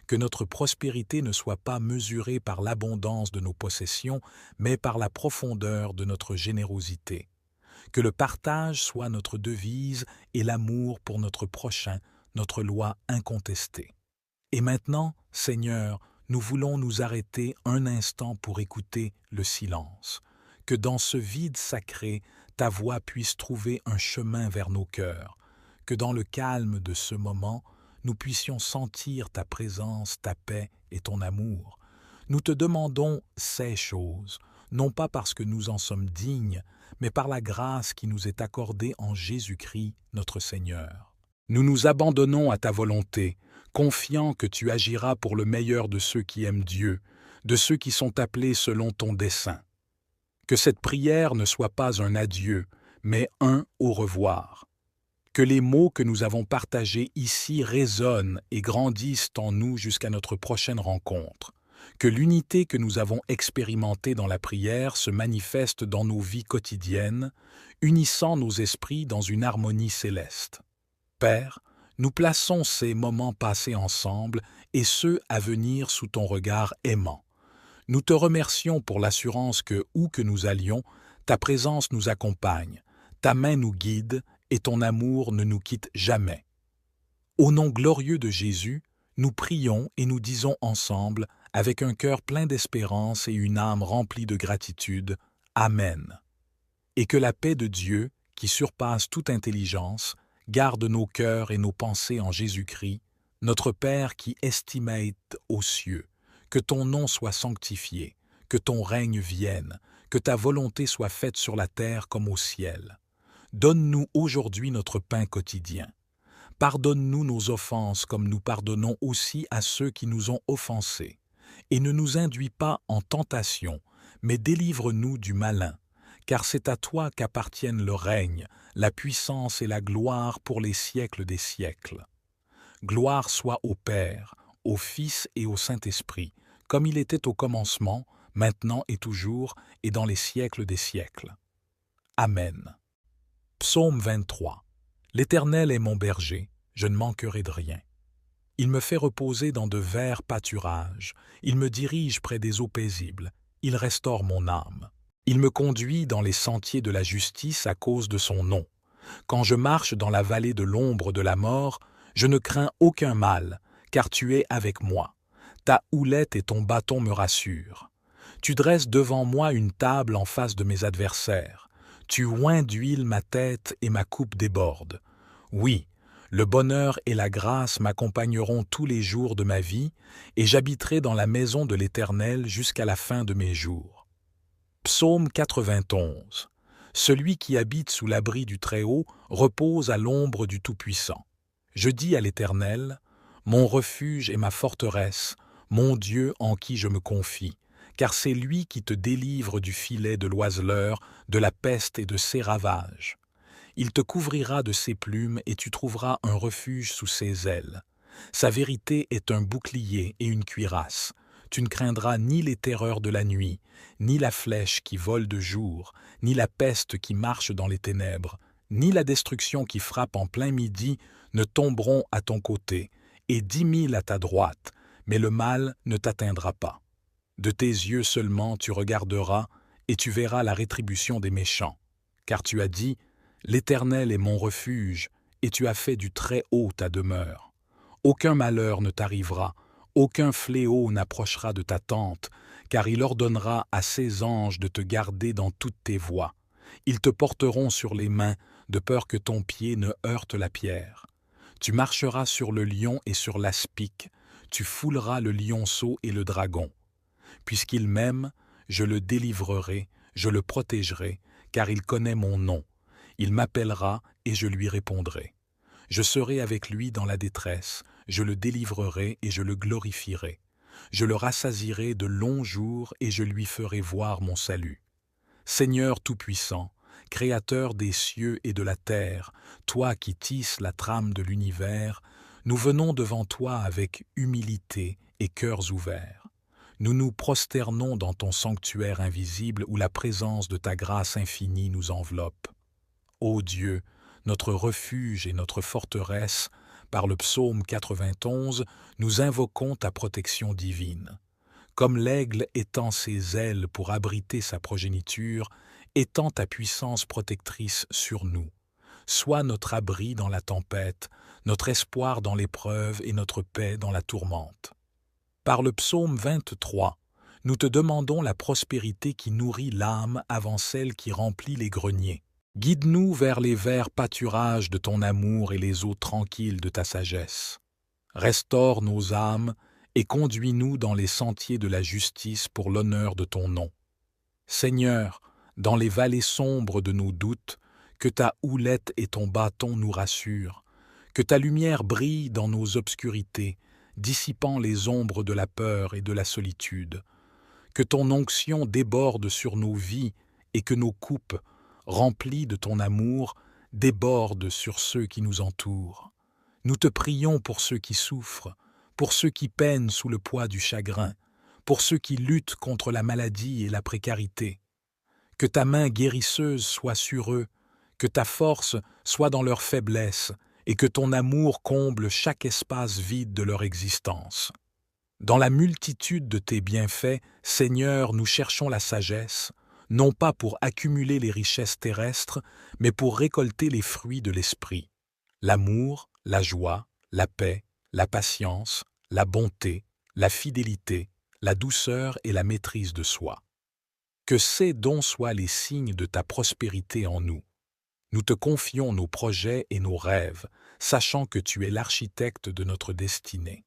Que notre prospérité ne soit pas mesurée par l'abondance de nos possessions, mais par la profondeur de notre générosité. Que le partage soit notre devise et l'amour pour notre prochain, notre loi incontestée. Et maintenant, Seigneur, nous voulons nous arrêter un instant pour écouter le silence. Que dans ce vide sacré, ta voix puisse trouver un chemin vers nos cœurs. Que dans le calme de ce moment, nous puissions sentir ta présence, ta paix et ton amour. Nous te demandons ces choses, non pas parce que nous en sommes dignes, mais par la grâce qui nous est accordée en Jésus-Christ, notre Seigneur. Nous nous abandonnons à ta volonté, confiants que tu agiras pour le meilleur de ceux qui aiment Dieu, de ceux qui sont appelés selon ton dessein. Que cette prière ne soit pas un adieu, mais un au revoir. Que les mots que nous avons partagés ici résonnent et grandissent en nous jusqu'à notre prochaine rencontre. Que l'unité que nous avons expérimentée dans la prière se manifeste dans nos vies quotidiennes, unissant nos esprits dans une harmonie céleste. Père, nous plaçons ces moments passés ensemble et ceux à venir sous ton regard aimant. Nous te remercions pour l'assurance que, où que nous allions, ta présence nous accompagne, ta main nous guide et ton amour ne nous quitte jamais. Au nom glorieux de Jésus, nous prions et nous disons ensemble, avec un cœur plein d'espérance et une âme remplie de gratitude, Amen. Et que la paix de Dieu, qui surpasse toute intelligence, garde nos cœurs et nos pensées en Jésus-Christ, notre Père qui estimate aux cieux. Que ton nom soit sanctifié, que ton règne vienne, que ta volonté soit faite sur la terre comme au ciel. Donne-nous aujourd'hui notre pain quotidien. Pardonne-nous nos offenses comme nous pardonnons aussi à ceux qui nous ont offensés. Et ne nous induis pas en tentation, mais délivre-nous du malin, car c'est à toi qu'appartiennent le règne, la puissance et la gloire pour les siècles des siècles. Gloire soit au Père, au Fils et au Saint-Esprit, comme il était au commencement, maintenant et toujours, et dans les siècles des siècles. Amen. Psaume 23. L'Éternel est mon berger, je ne manquerai de rien. Il me fait reposer dans de verts pâturages, il me dirige près des eaux paisibles, il restaure mon âme. Il me conduit dans les sentiers de la justice à cause de son nom. Quand je marche dans la vallée de l'ombre de la mort, je ne crains aucun mal, car tu es avec moi. Ta houlette et ton bâton me rassurent. Tu dresses devant moi une table en face de mes adversaires. Tu oins d'huile ma tête et ma coupe déborde. Oui, le bonheur et la grâce m'accompagneront tous les jours de ma vie, et j'habiterai dans la maison de l'Éternel jusqu'à la fin de mes jours. Psaume 91. Celui qui habite sous l'abri du Très-Haut repose à l'ombre du Tout-Puissant. Je dis à l'Éternel, mon refuge et ma forteresse, mon Dieu en qui je me confie, car c'est lui qui te délivre du filet de l'oiseleur, de la peste et de ses ravages. Il te couvrira de ses plumes et tu trouveras un refuge sous ses ailes. Sa vérité est un bouclier et une cuirasse. tu ne craindras ni les terreurs de la nuit, ni la flèche qui vole de jour, ni la peste qui marche dans les ténèbres, ni la destruction qui frappe en plein midi ne tomberont à ton côté, et 10 000 à ta droite, mais le mal ne t'atteindra pas. De tes yeux seulement tu regarderas, et tu verras la rétribution des méchants. Car tu as dit, l'Éternel est mon refuge, et tu as fait du Très-Haut ta demeure. Aucun malheur ne t'arrivera, aucun fléau n'approchera de ta tente, car il ordonnera à ses anges de te garder dans toutes tes voies. Ils te porteront sur les mains, de peur que ton pied ne heurte la pierre. Tu marcheras sur le lion et sur l'aspic, tu fouleras le lionceau et le dragon. Puisqu'il m'aime, je le délivrerai, je le protégerai, car il connaît mon nom. Il m'appellera et je lui répondrai. Je serai avec lui dans la détresse, je le délivrerai et je le glorifierai. Je le rassasierai de longs jours et je lui ferai voir mon salut. Seigneur Tout-Puissant, Créateur des cieux et de la terre, toi qui tisses la trame de l'univers, nous venons devant toi avec humilité et cœurs ouverts. Nous nous prosternons dans ton sanctuaire invisible où la présence de ta grâce infinie nous enveloppe. Ô Dieu, notre refuge et notre forteresse, par le psaume 91, nous invoquons ta protection divine. Comme l'aigle étend ses ailes pour abriter sa progéniture, étends ta puissance protectrice sur nous. Sois notre abri dans la tempête, notre espoir dans l'épreuve et notre paix dans la tourmente. Par le psaume 23, nous te demandons la prospérité qui nourrit l'âme avant celle qui remplit les greniers. Guide-nous vers les verts pâturages de ton amour et les eaux tranquilles de ta sagesse. Restaure nos âmes et conduis-nous dans les sentiers de la justice pour l'honneur de ton nom. Seigneur, dans les vallées sombres de nos doutes, que ta houlette et ton bâton nous rassurent, que ta lumière brille dans nos obscurités, dissipant les ombres de la peur et de la solitude, que ton onction déborde sur nos vies et que nos coupes, remplies de ton amour, débordent sur ceux qui nous entourent. Nous te prions pour ceux qui souffrent, pour ceux qui peinent sous le poids du chagrin, pour ceux qui luttent contre la maladie et la précarité. Que ta main guérisseuse soit sur eux, que ta force soit dans leur faiblesse et que ton amour comble chaque espace vide de leur existence. Dans la multitude de tes bienfaits, Seigneur, nous cherchons la sagesse, non pas pour accumuler les richesses terrestres, mais pour récolter les fruits de l'esprit. L'amour, la joie, la paix, la patience, la bonté, la fidélité, la douceur et la maîtrise de soi. Que ces dons soient les signes de ta prospérité en nous. Nous te confions nos projets et nos rêves, sachant que tu es l'architecte de notre destinée.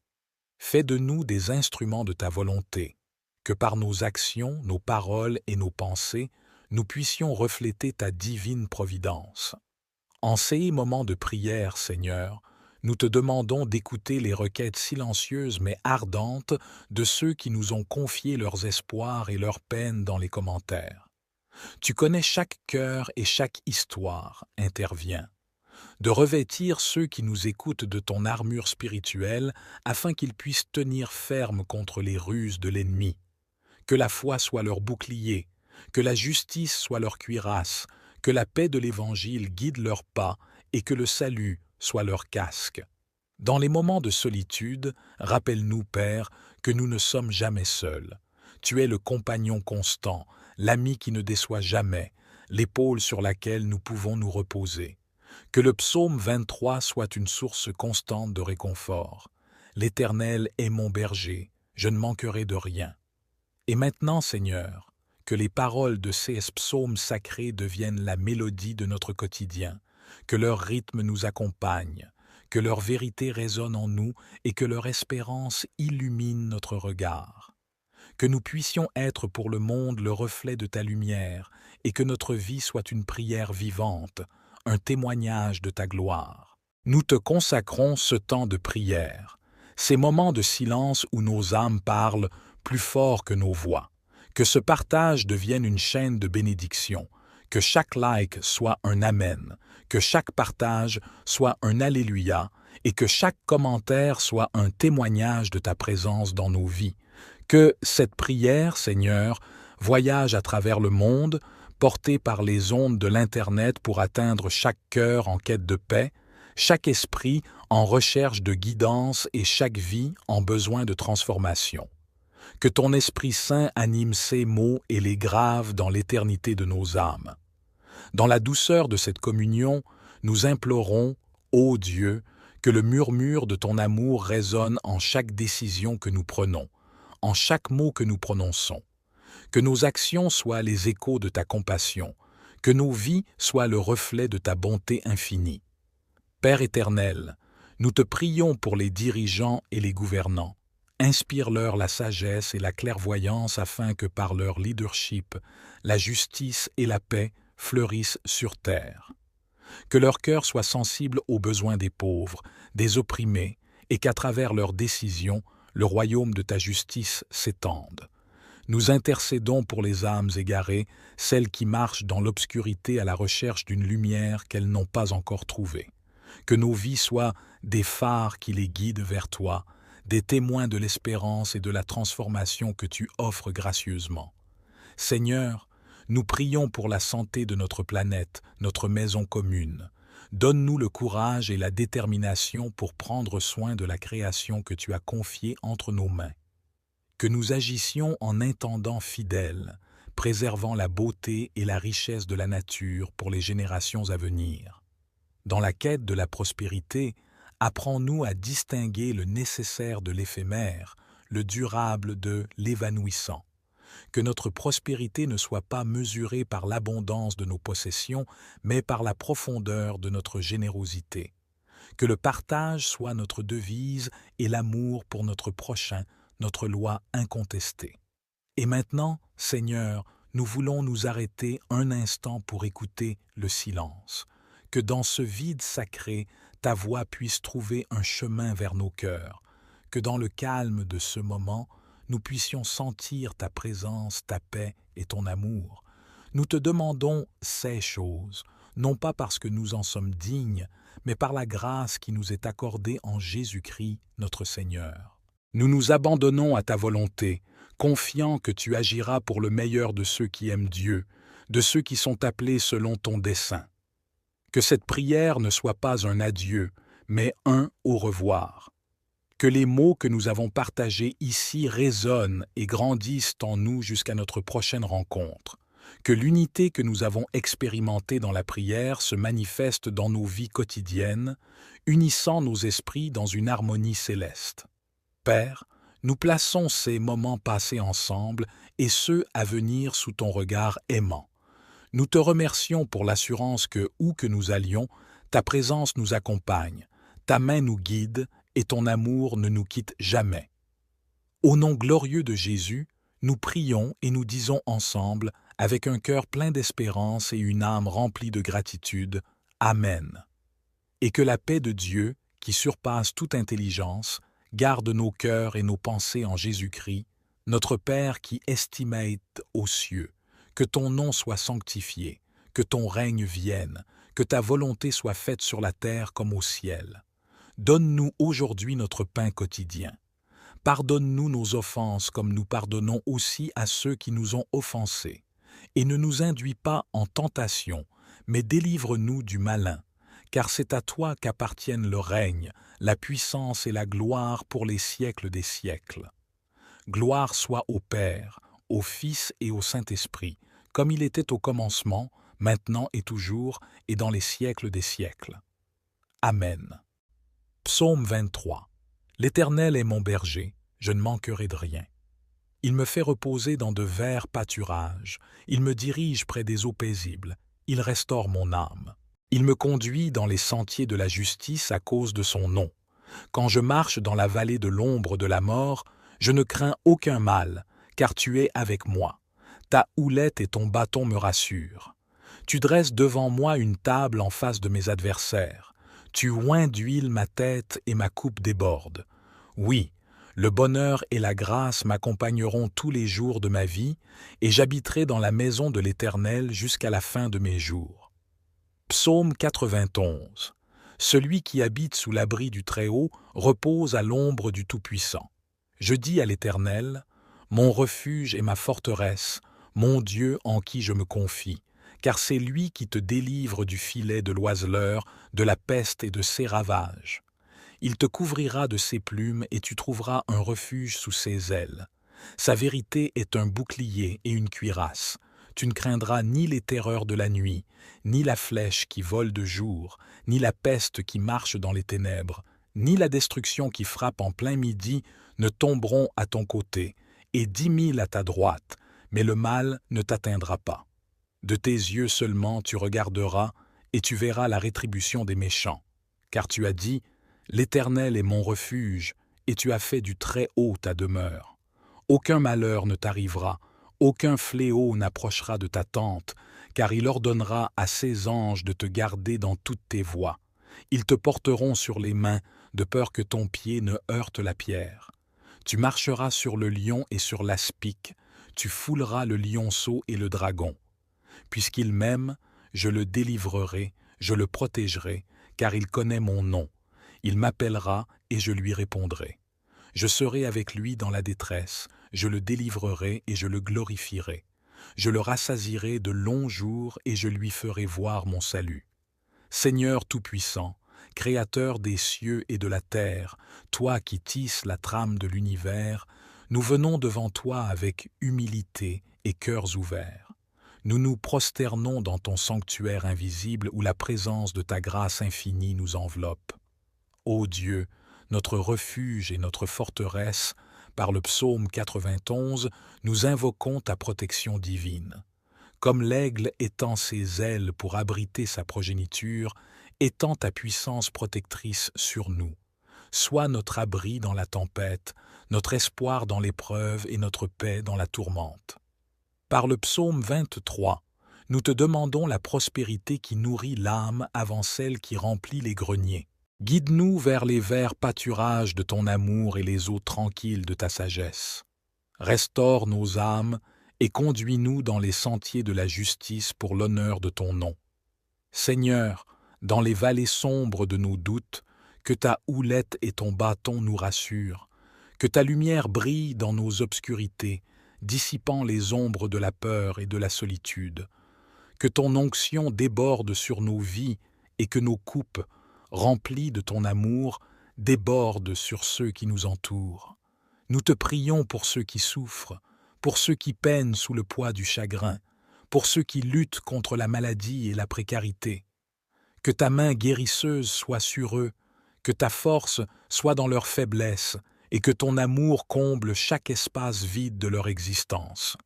Fais de nous des instruments de ta volonté, que par nos actions, nos paroles et nos pensées, nous puissions refléter ta divine providence. En ces moments de prière, Seigneur, nous te demandons d'écouter les requêtes silencieuses mais ardentes de ceux qui nous ont confié leurs espoirs et leurs peines dans les commentaires. Tu connais chaque cœur et chaque histoire, interviens. De revêtir ceux qui nous écoutent de ton armure spirituelle afin qu'ils puissent tenir ferme contre les ruses de l'ennemi. Que la foi soit leur bouclier, que la justice soit leur cuirasse, que la paix de l'Évangile guide leurs pas et que le salut soit leur casque. Dans les moments de solitude, rappelle-nous, Père, que nous ne sommes jamais seuls. Tu es le compagnon constant, l'ami qui ne déçoit jamais, l'épaule sur laquelle nous pouvons nous reposer. Que le psaume 23 soit une source constante de réconfort. L'Éternel est mon berger, je ne manquerai de rien. Et maintenant, Seigneur, que les paroles de ces psaumes sacrés deviennent la mélodie de notre quotidien, que leur rythme nous accompagne, que leur vérité résonne en nous et que leur espérance illumine notre regard. Que nous puissions être pour le monde le reflet de ta lumière et que notre vie soit une prière vivante, un témoignage de ta gloire. Nous te consacrons ce temps de prière, ces moments de silence où nos âmes parlent plus fort que nos voix. Que ce partage devienne une chaîne de bénédiction, que chaque like soit un amen, que chaque partage soit un alléluia et que chaque commentaire soit un témoignage de ta présence dans nos vies. Que cette prière, Seigneur, voyage à travers le monde, portée par les ondes de l'Internet pour atteindre chaque cœur en quête de paix, chaque esprit en recherche de guidance et chaque vie en besoin de transformation. Que ton Esprit Saint anime ces mots et les grave dans l'éternité de nos âmes. Dans la douceur de cette communion, nous implorons, ô Dieu, que le murmure de ton amour résonne en chaque décision que nous prenons, en chaque mot que nous prononçons. Que nos actions soient les échos de ta compassion, que nos vies soient le reflet de ta bonté infinie. Père éternel, nous te prions pour les dirigeants et les gouvernants. Inspire-leur la sagesse et la clairvoyance afin que par leur leadership, la justice et la paix fleurissent sur terre. Que leur cœur soit sensible aux besoins des pauvres, des opprimés, et qu'à travers leurs décisions, le royaume de ta justice s'étende. Nous intercédons pour les âmes égarées, celles qui marchent dans l'obscurité à la recherche d'une lumière qu'elles n'ont pas encore trouvée. Que nos vies soient des phares qui les guident vers toi, des témoins de l'espérance et de la transformation que tu offres gracieusement. Seigneur, nous prions pour la santé de notre planète, notre maison commune. Donne-nous le courage et la détermination pour prendre soin de la création que tu as confiée entre nos mains. Que nous agissions en intendants fidèles, préservant la beauté et la richesse de la nature pour les générations à venir. Dans la quête de la prospérité, apprends-nous à distinguer le nécessaire de l'éphémère, le durable de l'évanouissant. Que notre prospérité ne soit pas mesurée par l'abondance de nos possessions, mais par la profondeur de notre générosité. Que le partage soit notre devise et l'amour pour notre prochain, notre loi incontestée. Et maintenant, Seigneur, nous voulons nous arrêter un instant pour écouter le silence. Que dans ce vide sacré, ta voix puisse trouver un chemin vers nos cœurs. Que dans le calme de ce moment, nous puissions sentir ta présence, ta paix et ton amour. Nous te demandons ces choses, non pas parce que nous en sommes dignes, mais par la grâce qui nous est accordée en Jésus-Christ, notre Seigneur. Nous nous abandonnons à ta volonté, confiants que tu agiras pour le meilleur de ceux qui aiment Dieu, de ceux qui sont appelés selon ton dessein. Que cette prière ne soit pas un adieu, mais un au revoir. Que les mots que nous avons partagés ici résonnent et grandissent en nous jusqu'à notre prochaine rencontre. Que l'unité que nous avons expérimentée dans la prière se manifeste dans nos vies quotidiennes, unissant nos esprits dans une harmonie céleste. Père, nous plaçons ces moments passés ensemble et ceux à venir sous ton regard aimant. Nous te remercions pour l'assurance que, où que nous allions, ta présence nous accompagne, ta main nous guide et ton amour ne nous quitte jamais. Au nom glorieux de Jésus, nous prions et nous disons ensemble, avec un cœur plein d'espérance et une âme remplie de gratitude, Amen. Et que la paix de Dieu, qui surpasse toute intelligence, garde nos cœurs et nos pensées en Jésus-Christ, notre Père qui estimate aux cieux. Que ton nom soit sanctifié, que ton règne vienne, que ta volonté soit faite sur la terre comme au ciel. Donne-nous aujourd'hui notre pain quotidien. Pardonne-nous nos offenses comme nous pardonnons aussi à ceux qui nous ont offensés. Et ne nous induis pas en tentation, mais délivre-nous du malin, car c'est à toi qu'appartiennent le règne, la puissance et la gloire pour les siècles des siècles. Gloire soit au Père, au Fils et au Saint-Esprit, comme il était au commencement, maintenant et toujours, et dans les siècles des siècles. Amen. Psaume 23. L'Éternel est mon berger, je ne manquerai de rien. Il me fait reposer dans de verts pâturages, il me dirige près des eaux paisibles, il restaure mon âme. Il me conduit dans les sentiers de la justice à cause de son nom. Quand je marche dans la vallée de l'ombre de la mort, je ne crains aucun mal, car tu es avec moi. Ta houlette et ton bâton me rassurent. Tu dresses devant moi une table en face de mes adversaires. Tu oins d'huile ma tête et ma coupe déborde. Oui, le bonheur et la grâce m'accompagneront tous les jours de ma vie, et j'habiterai dans la maison de l'Éternel jusqu'à la fin de mes jours. Psaume 91. Celui qui habite sous l'abri du Très-Haut repose à l'ombre du Tout-Puissant. Je dis à l'Éternel, mon refuge et ma forteresse, mon Dieu en qui je me confie, car c'est lui qui te délivre du filet de l'oiseleur, de la peste et de ses ravages. Il te couvrira de ses plumes et tu trouveras un refuge sous ses ailes. Sa vérité est un bouclier et une cuirasse. Tu ne craindras ni les terreurs de la nuit, ni la flèche qui vole de jour, ni la peste qui marche dans les ténèbres, ni la destruction qui frappe en plein midi ne tomberont à ton côté, et 10 000 à ta droite, mais le mal ne t'atteindra pas. De tes yeux seulement tu regarderas, et tu verras la rétribution des méchants. Car tu as dit, l'Éternel est mon refuge, et tu as fait du Très-Haut ta demeure. Aucun malheur ne t'arrivera, aucun fléau n'approchera de ta tente, car il ordonnera à ses anges de te garder dans toutes tes voies. Ils te porteront sur les mains, de peur que ton pied ne heurte la pierre. Tu marcheras sur le lion et sur l'aspic, tu fouleras le lionceau et le dragon. Puisqu'il m'aime, je le délivrerai, je le protégerai, car il connaît mon nom. Il m'appellera et je lui répondrai. Je serai avec lui dans la détresse, je le délivrerai et je le glorifierai. Je le rassasierai de longs jours et je lui ferai voir mon salut. Seigneur Tout-Puissant, Créateur des cieux et de la terre, toi qui tisses la trame de l'univers, nous venons devant toi avec humilité et cœurs ouverts. Nous nous prosternons dans ton sanctuaire invisible où la présence de ta grâce infinie nous enveloppe. Ô Dieu, notre refuge et notre forteresse, par le psaume 91, nous invoquons ta protection divine. Comme l'aigle étend ses ailes pour abriter sa progéniture, étends ta puissance protectrice sur nous. Sois notre abri dans la tempête, notre espoir dans l'épreuve et notre paix dans la tourmente. Par le psaume 23, nous te demandons la prospérité qui nourrit l'âme avant celle qui remplit les greniers. Guide-nous vers les verts pâturages de ton amour et les eaux tranquilles de ta sagesse. Restaure nos âmes et conduis-nous dans les sentiers de la justice pour l'honneur de ton nom. Seigneur, dans les vallées sombres de nos doutes, que ta houlette et ton bâton nous rassurent, que ta lumière brille dans nos obscurités, dissipant les ombres de la peur et de la solitude, que ton onction déborde sur nos vies et que nos coupes, remplies de ton amour, débordent sur ceux qui nous entourent. Nous te prions pour ceux qui souffrent, pour ceux qui peinent sous le poids du chagrin, pour ceux qui luttent contre la maladie et la précarité. Que ta main guérisseuse soit sur eux, que ta force soit dans leur faiblesse et que ton amour comble chaque espace vide de leur existence.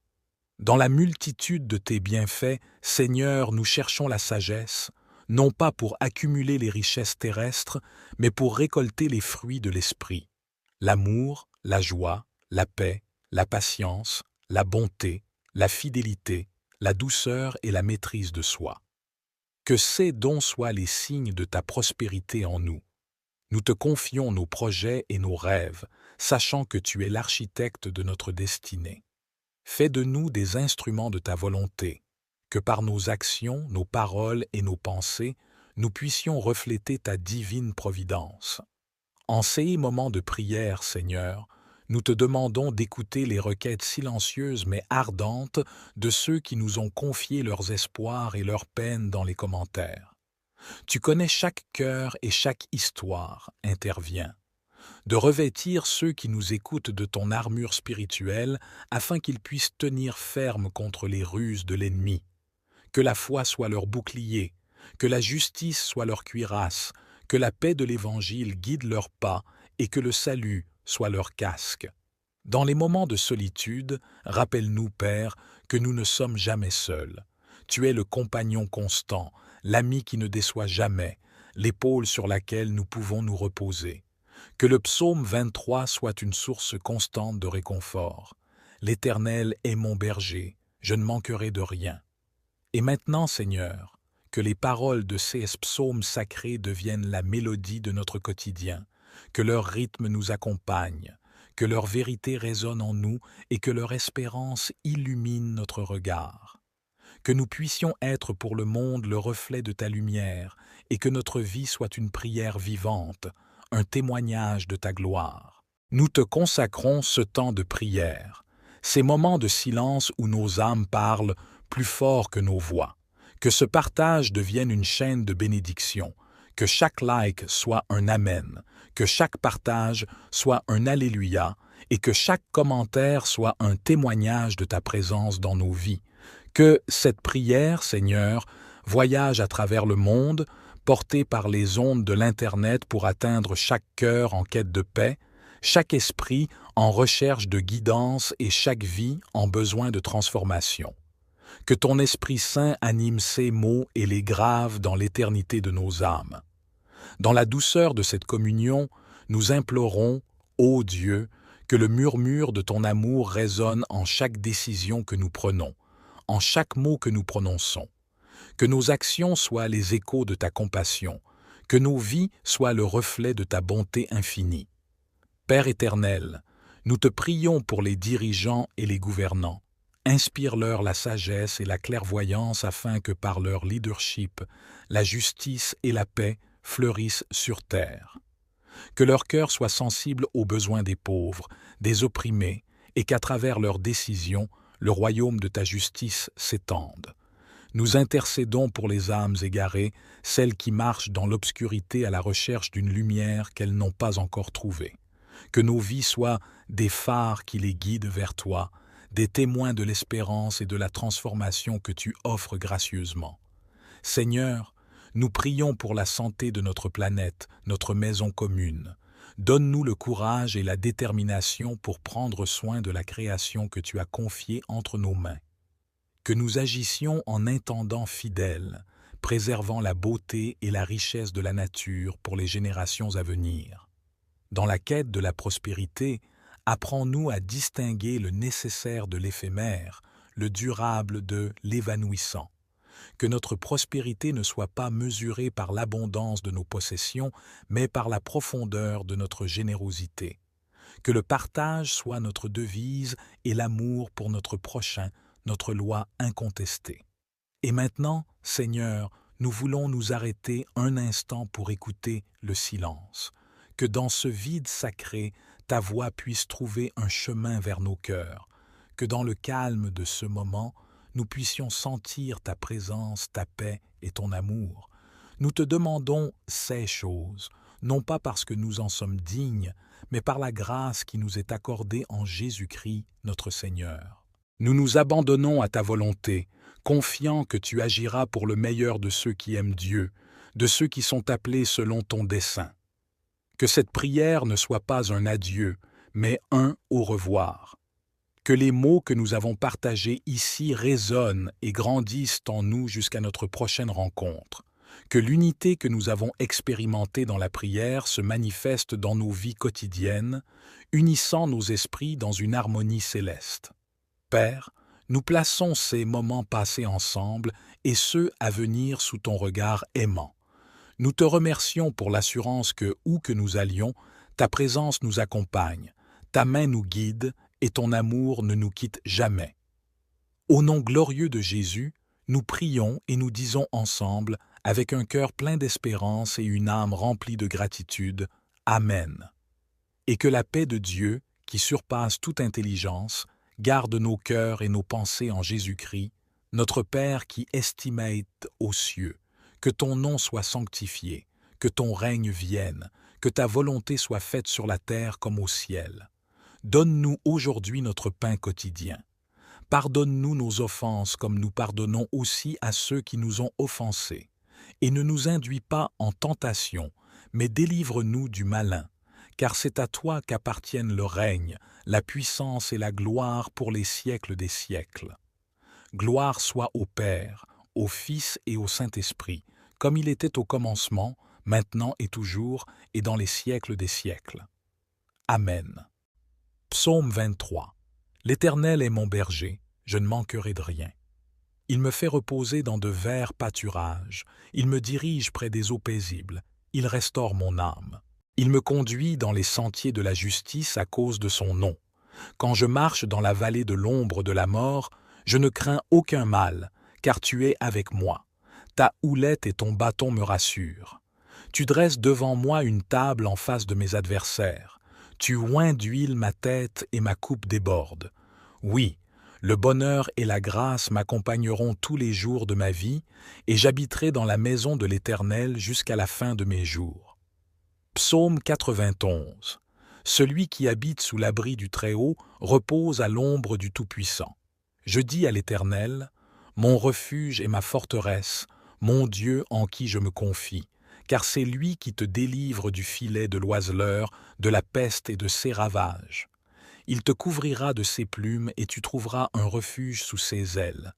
Dans la multitude de tes bienfaits, Seigneur, nous cherchons la sagesse, non pas pour accumuler les richesses terrestres, mais pour récolter les fruits de l'esprit. L'amour, la joie, la paix, la patience, la bonté, la fidélité, la douceur et la maîtrise de soi. Que ces dons soient les signes de ta prospérité en nous. Nous te confions nos projets et nos rêves, sachant que tu es l'architecte de notre destinée. Fais de nous des instruments de ta volonté, que par nos actions, nos paroles et nos pensées, nous puissions refléter ta divine providence. En ces moments de prière, Seigneur, nous te demandons d'écouter les requêtes silencieuses mais ardentes de ceux qui nous ont confié leurs espoirs et leurs peines dans les commentaires. Tu connais chaque cœur et chaque histoire, interviens. De revêtir ceux qui nous écoutent de ton armure spirituelle afin qu'ils puissent tenir ferme contre les ruses de l'ennemi. Que la foi soit leur bouclier, que la justice soit leur cuirasse, que la paix de l'Évangile guide leurs pas et que le salut soit leur casque. Dans les moments de solitude, rappelle-nous, Père, que nous ne sommes jamais seuls. Tu es le compagnon constant, l'ami qui ne déçoit jamais, l'épaule sur laquelle nous pouvons nous reposer. Que le psaume 23 soit une source constante de réconfort. L'Éternel est mon berger, je ne manquerai de rien. Et maintenant, Seigneur, que les paroles de ces psaumes sacrés deviennent la mélodie de notre quotidien, que leur rythme nous accompagne, que leur vérité résonne en nous et que leur espérance illumine notre regard. Que nous puissions être pour le monde le reflet de ta lumière et que notre vie soit une prière vivante, un témoignage de ta gloire. Nous te consacrons ce temps de prière. ces moments de silence où nos âmes parlent plus fort que nos voix. Que ce partage devienne une chaîne de bénédiction, que chaque like soit un amen, que chaque partage soit un alléluia et que chaque commentaire soit un témoignage de ta présence dans nos vies. Que cette prière, Seigneur, voyage à travers le monde, portée par les ondes de l'Internet pour atteindre chaque cœur en quête de paix, chaque esprit en recherche de guidance et chaque vie en besoin de transformation. Que ton Esprit Saint anime ces mots et les grave dans l'éternité de nos âmes. Dans la douceur de cette communion, nous implorons, ô Dieu, que le murmure de ton amour résonne en chaque décision que nous prenons, en chaque mot que nous prononçons. Que nos actions soient les échos de ta compassion, que nos vies soient le reflet de ta bonté infinie. Père éternel, nous te prions pour les dirigeants et les gouvernants. Inspire-leur la sagesse et la clairvoyance afin que par leur leadership, la justice et la paix fleurissent sur terre. Que leur cœur soit sensible aux besoins des pauvres, des opprimés, et qu'à travers leurs décisions, le royaume de ta justice s'étende. Nous intercédons pour les âmes égarées, celles qui marchent dans l'obscurité à la recherche d'une lumière qu'elles n'ont pas encore trouvée. Que nos vies soient des phares qui les guident vers toi, des témoins de l'espérance et de la transformation que tu offres gracieusement. Seigneur, nous prions pour la santé de notre planète, notre maison commune. Donne-nous le courage et la détermination pour prendre soin de la création que tu as confiée entre nos mains. Que nous agissions en intendants fidèles, préservant la beauté et la richesse de la nature pour les générations à venir. Dans la quête de la prospérité, apprends-nous à distinguer le nécessaire de l'éphémère, le durable de l'évanouissant. Que notre prospérité ne soit pas mesurée par l'abondance de nos possessions, mais par la profondeur de notre générosité. Que le partage soit notre devise et l'amour pour notre prochain, notre loi incontestée. Et maintenant, Seigneur, nous voulons nous arrêter un instant pour écouter le silence. Que dans ce vide sacré, ta voix puisse trouver un chemin vers nos cœurs. Que dans le calme de ce moment, nous puissions sentir ta présence, ta paix et ton amour. Nous te demandons ces choses, non pas parce que nous en sommes dignes, mais par la grâce qui nous est accordée en Jésus-Christ, notre Seigneur. Nous nous abandonnons à ta volonté, confiants que tu agiras pour le meilleur de ceux qui aiment Dieu, de ceux qui sont appelés selon ton dessein. Que cette prière ne soit pas un adieu, mais un au revoir. Que les mots que nous avons partagés ici résonnent et grandissent en nous jusqu'à notre prochaine rencontre. Que l'unité que nous avons expérimentée dans la prière se manifeste dans nos vies quotidiennes, unissant nos esprits dans une harmonie céleste. Père, nous plaçons ces moments passés ensemble et ceux à venir sous ton regard aimant. Nous te remercions pour l'assurance que, où que nous allions, ta présence nous accompagne, ta main nous guide et ton amour ne nous quitte jamais. Au nom glorieux de Jésus, nous prions et nous disons ensemble, avec un cœur plein d'espérance et une âme remplie de gratitude, Amen. Et que la paix de Dieu, qui surpasse toute intelligence, garde nos cœurs et nos pensées en Jésus-Christ, notre Père qui estimate aux cieux. Que ton nom soit sanctifié, que ton règne vienne, que ta volonté soit faite sur la terre comme au ciel. Donne-nous aujourd'hui notre pain quotidien. Pardonne-nous nos offenses comme nous pardonnons aussi à ceux qui nous ont offensés. Et ne nous induis pas en tentation, mais délivre-nous du malin, car c'est à toi qu'appartiennent le règne, la puissance et la gloire pour les siècles des siècles. Gloire soit au Père, au Fils et au Saint-Esprit, comme il était au commencement, maintenant et toujours, et dans les siècles des siècles. Amen. Psaume 23. L'Éternel est mon berger, je ne manquerai de rien. Il me fait reposer dans de verts pâturages, il me dirige près des eaux paisibles, il restaure mon âme. Il me conduit dans les sentiers de la justice à cause de son nom. Quand je marche dans la vallée de l'ombre de la mort, je ne crains aucun mal, car tu es avec moi. Ta houlette et ton bâton me rassurent. Tu dresses devant moi une table en face de mes adversaires. Tu oins d'huile ma tête et ma coupe déborde. Oui, le bonheur et la grâce m'accompagneront tous les jours de ma vie, et j'habiterai dans la maison de l'Éternel jusqu'à la fin de mes jours. Psaume 91. Celui qui habite sous l'abri du Très-Haut repose à l'ombre du Tout-Puissant. Je dis à l'Éternel, mon refuge et ma forteresse, mon Dieu en qui je me confie, car c'est lui qui te délivre du filet de l'oiseleur, de la peste et de ses ravages. Il te couvrira de ses plumes et tu trouveras un refuge sous ses ailes.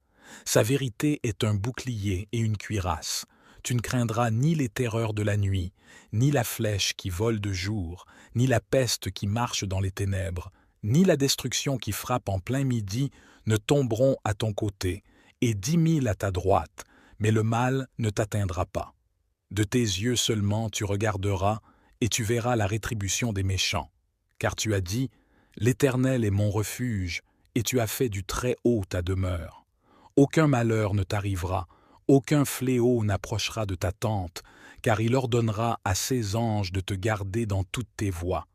Sa vérité est un bouclier et une cuirasse. Tu ne craindras ni les terreurs de la nuit, ni la flèche qui vole de jour, ni la peste qui marche dans les ténèbres, ni la destruction qui frappe en plein midi ne tomberont à ton côté, et 10 000 à ta droite, mais le mal ne t'atteindra pas. De tes yeux seulement tu regarderas, et tu verras la rétribution des méchants. Car tu as dit, l'Éternel est mon refuge, et tu as fait du Très-Haut ta demeure. Aucun malheur ne t'arrivera, aucun fléau n'approchera de ta tente, car il ordonnera à ses anges de te garder dans toutes tes voies.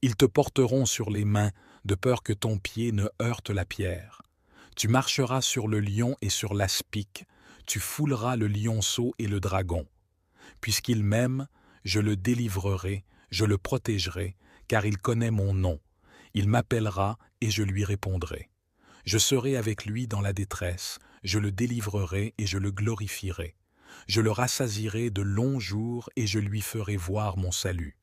Ils te porteront sur les mains, de peur que ton pied ne heurte la pierre. Tu marcheras sur le lion et sur l'aspic, tu fouleras le lionceau et le dragon. Puisqu'il m'aime, je le délivrerai, je le protégerai, car il connaît mon nom. Il m'appellera et je lui répondrai. Je serai avec lui dans la détresse, je le délivrerai et je le glorifierai. Je le rassasierai de longs jours et je lui ferai voir mon salut.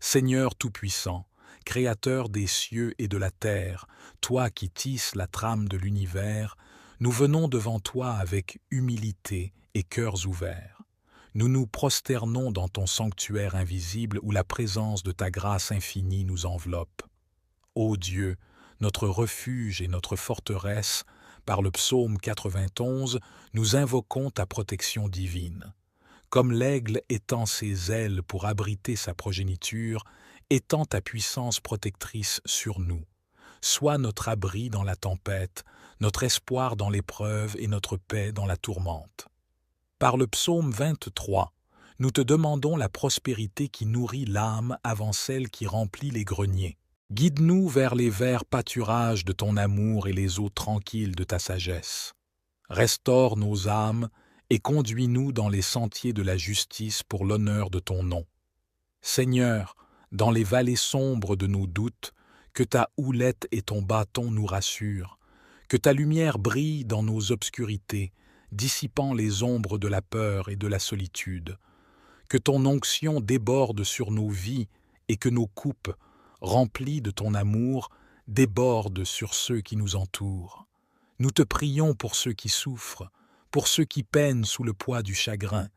Seigneur Tout-Puissant, Créateur des cieux et de la terre, toi qui tisses la trame de l'univers, nous venons devant toi avec humilité et cœurs ouverts. Nous nous prosternons dans ton sanctuaire invisible où la présence de ta grâce infinie nous enveloppe. Ô Dieu, notre refuge et notre forteresse, par le psaume 91, nous invoquons ta protection divine. Comme l'aigle étend ses ailes pour abriter sa progéniture, étends ta puissance protectrice sur nous. Sois notre abri dans la tempête, notre espoir dans l'épreuve et notre paix dans la tourmente. Par le psaume 23, nous te demandons la prospérité qui nourrit l'âme avant celle qui remplit les greniers. Guide-nous vers les verts pâturages de ton amour et les eaux tranquilles de ta sagesse. Restaure nos âmes et conduis-nous dans les sentiers de la justice pour l'honneur de ton nom. Seigneur, dans les vallées sombres de nos doutes, que ta houlette et ton bâton nous rassurent, que ta lumière brille dans nos obscurités, dissipant les ombres de la peur et de la solitude, que ton onction déborde sur nos vies et que nos coupes, remplies de ton amour, débordent sur ceux qui nous entourent. Nous te prions pour ceux qui souffrent, pour ceux qui peinent sous le poids du chagrin,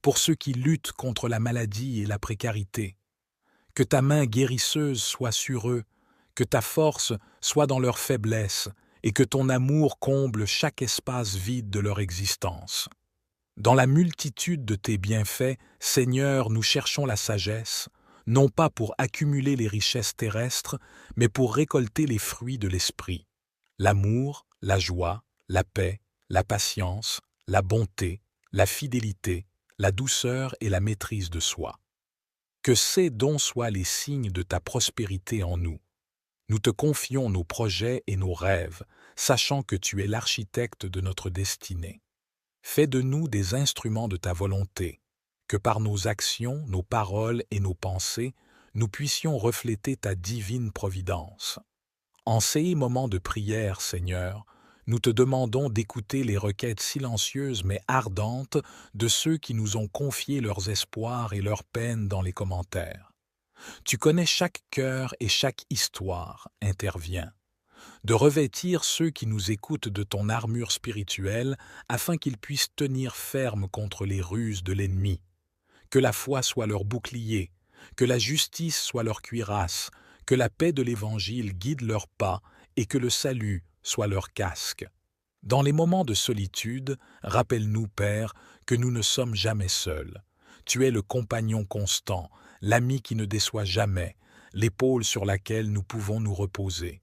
pour ceux qui luttent contre la maladie et la précarité. Que ta main guérisseuse soit sur eux, que ta force soit dans leur faiblesse et que ton amour comble chaque espace vide de leur existence. Dans la multitude de tes bienfaits, Seigneur, nous cherchons la sagesse, non pas pour accumuler les richesses terrestres, mais pour récolter les fruits de l'esprit. L'amour, la joie, la paix, la patience, la bonté, la fidélité, la douceur et la maîtrise de soi. Que ces dons soient les signes de ta prospérité en nous. Nous te confions nos projets et nos rêves, sachant que tu es l'architecte de notre destinée. Fais de nous des instruments de ta volonté, que par nos actions, nos paroles et nos pensées, nous puissions refléter ta divine providence. En ces moments de prière, Seigneur, nous te demandons d'écouter les requêtes silencieuses mais ardentes de ceux qui nous ont confié leurs espoirs et leurs peines dans les commentaires. Tu connais chaque cœur et chaque histoire, interviens. De revêtir ceux qui nous écoutent de ton armure spirituelle afin qu'ils puissent tenir ferme contre les ruses de l'ennemi. Que la foi soit leur bouclier, que la justice soit leur cuirasse, que la paix de l'Évangile guide leurs pas et que le salut soit leur casque. Dans les moments de solitude, rappelle-nous, Père, que nous ne sommes jamais seuls. Tu es le compagnon constant, l'ami qui ne déçoit jamais, l'épaule sur laquelle nous pouvons nous reposer.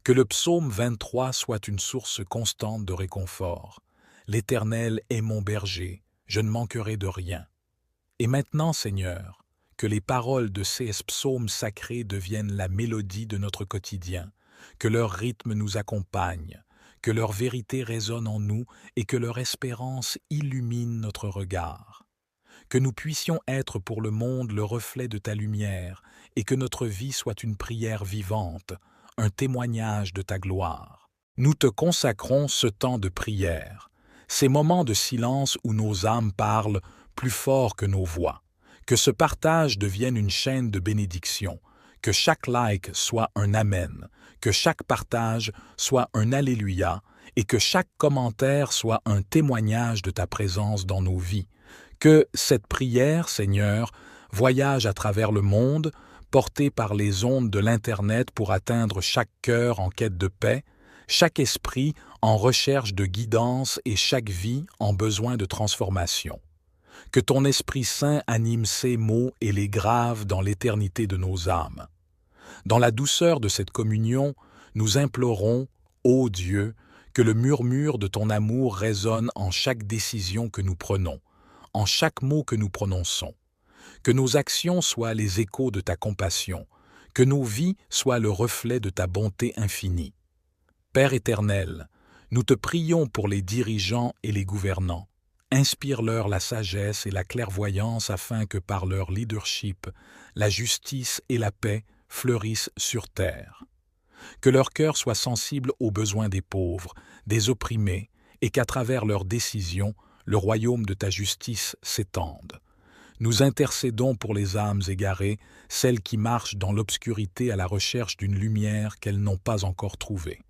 Que le psaume 23 soit une source constante de réconfort. L'Éternel est mon berger, je ne manquerai de rien. Et maintenant, Seigneur, que les paroles de ces psaumes sacrés deviennent la mélodie de notre quotidien, Que leur rythme nous accompagne, que leur vérité résonne en nous et que leur espérance illumine notre regard. Que nous puissions être pour le monde le reflet de ta lumière et que notre vie soit une prière vivante, un témoignage de ta gloire. Nous te consacrons ce temps de prière, ces moments de silence où nos âmes parlent plus fort que nos voix. Que ce partage devienne une chaîne de bénédiction, que chaque like soit un amen, que chaque partage soit un alléluia et que chaque commentaire soit un témoignage de ta présence dans nos vies. Que cette prière, Seigneur, voyage à travers le monde, portée par les ondes de l'Internet pour atteindre chaque cœur en quête de paix, chaque esprit en recherche de guidance et chaque vie en besoin de transformation. Que ton Esprit Saint anime ces mots et les grave dans l'éternité de nos âmes. Dans la douceur de cette communion, nous implorons, ô Dieu, que le murmure de ton amour résonne en chaque décision que nous prenons, en chaque mot que nous prononçons. Que nos actions soient les échos de ta compassion, que nos vies soient le reflet de ta bonté infinie. Père éternel, nous te prions pour les dirigeants et les gouvernants. Inspire-leur la sagesse et la clairvoyance afin que par leur leadership, la justice et la paix fleurissent sur terre. Que leur cœur soit sensible aux besoins des pauvres, des opprimés, et qu'à travers leurs décisions, le royaume de ta justice s'étende. Nous intercédons pour les âmes égarées, celles qui marchent dans l'obscurité à la recherche d'une lumière qu'elles n'ont pas encore trouvée.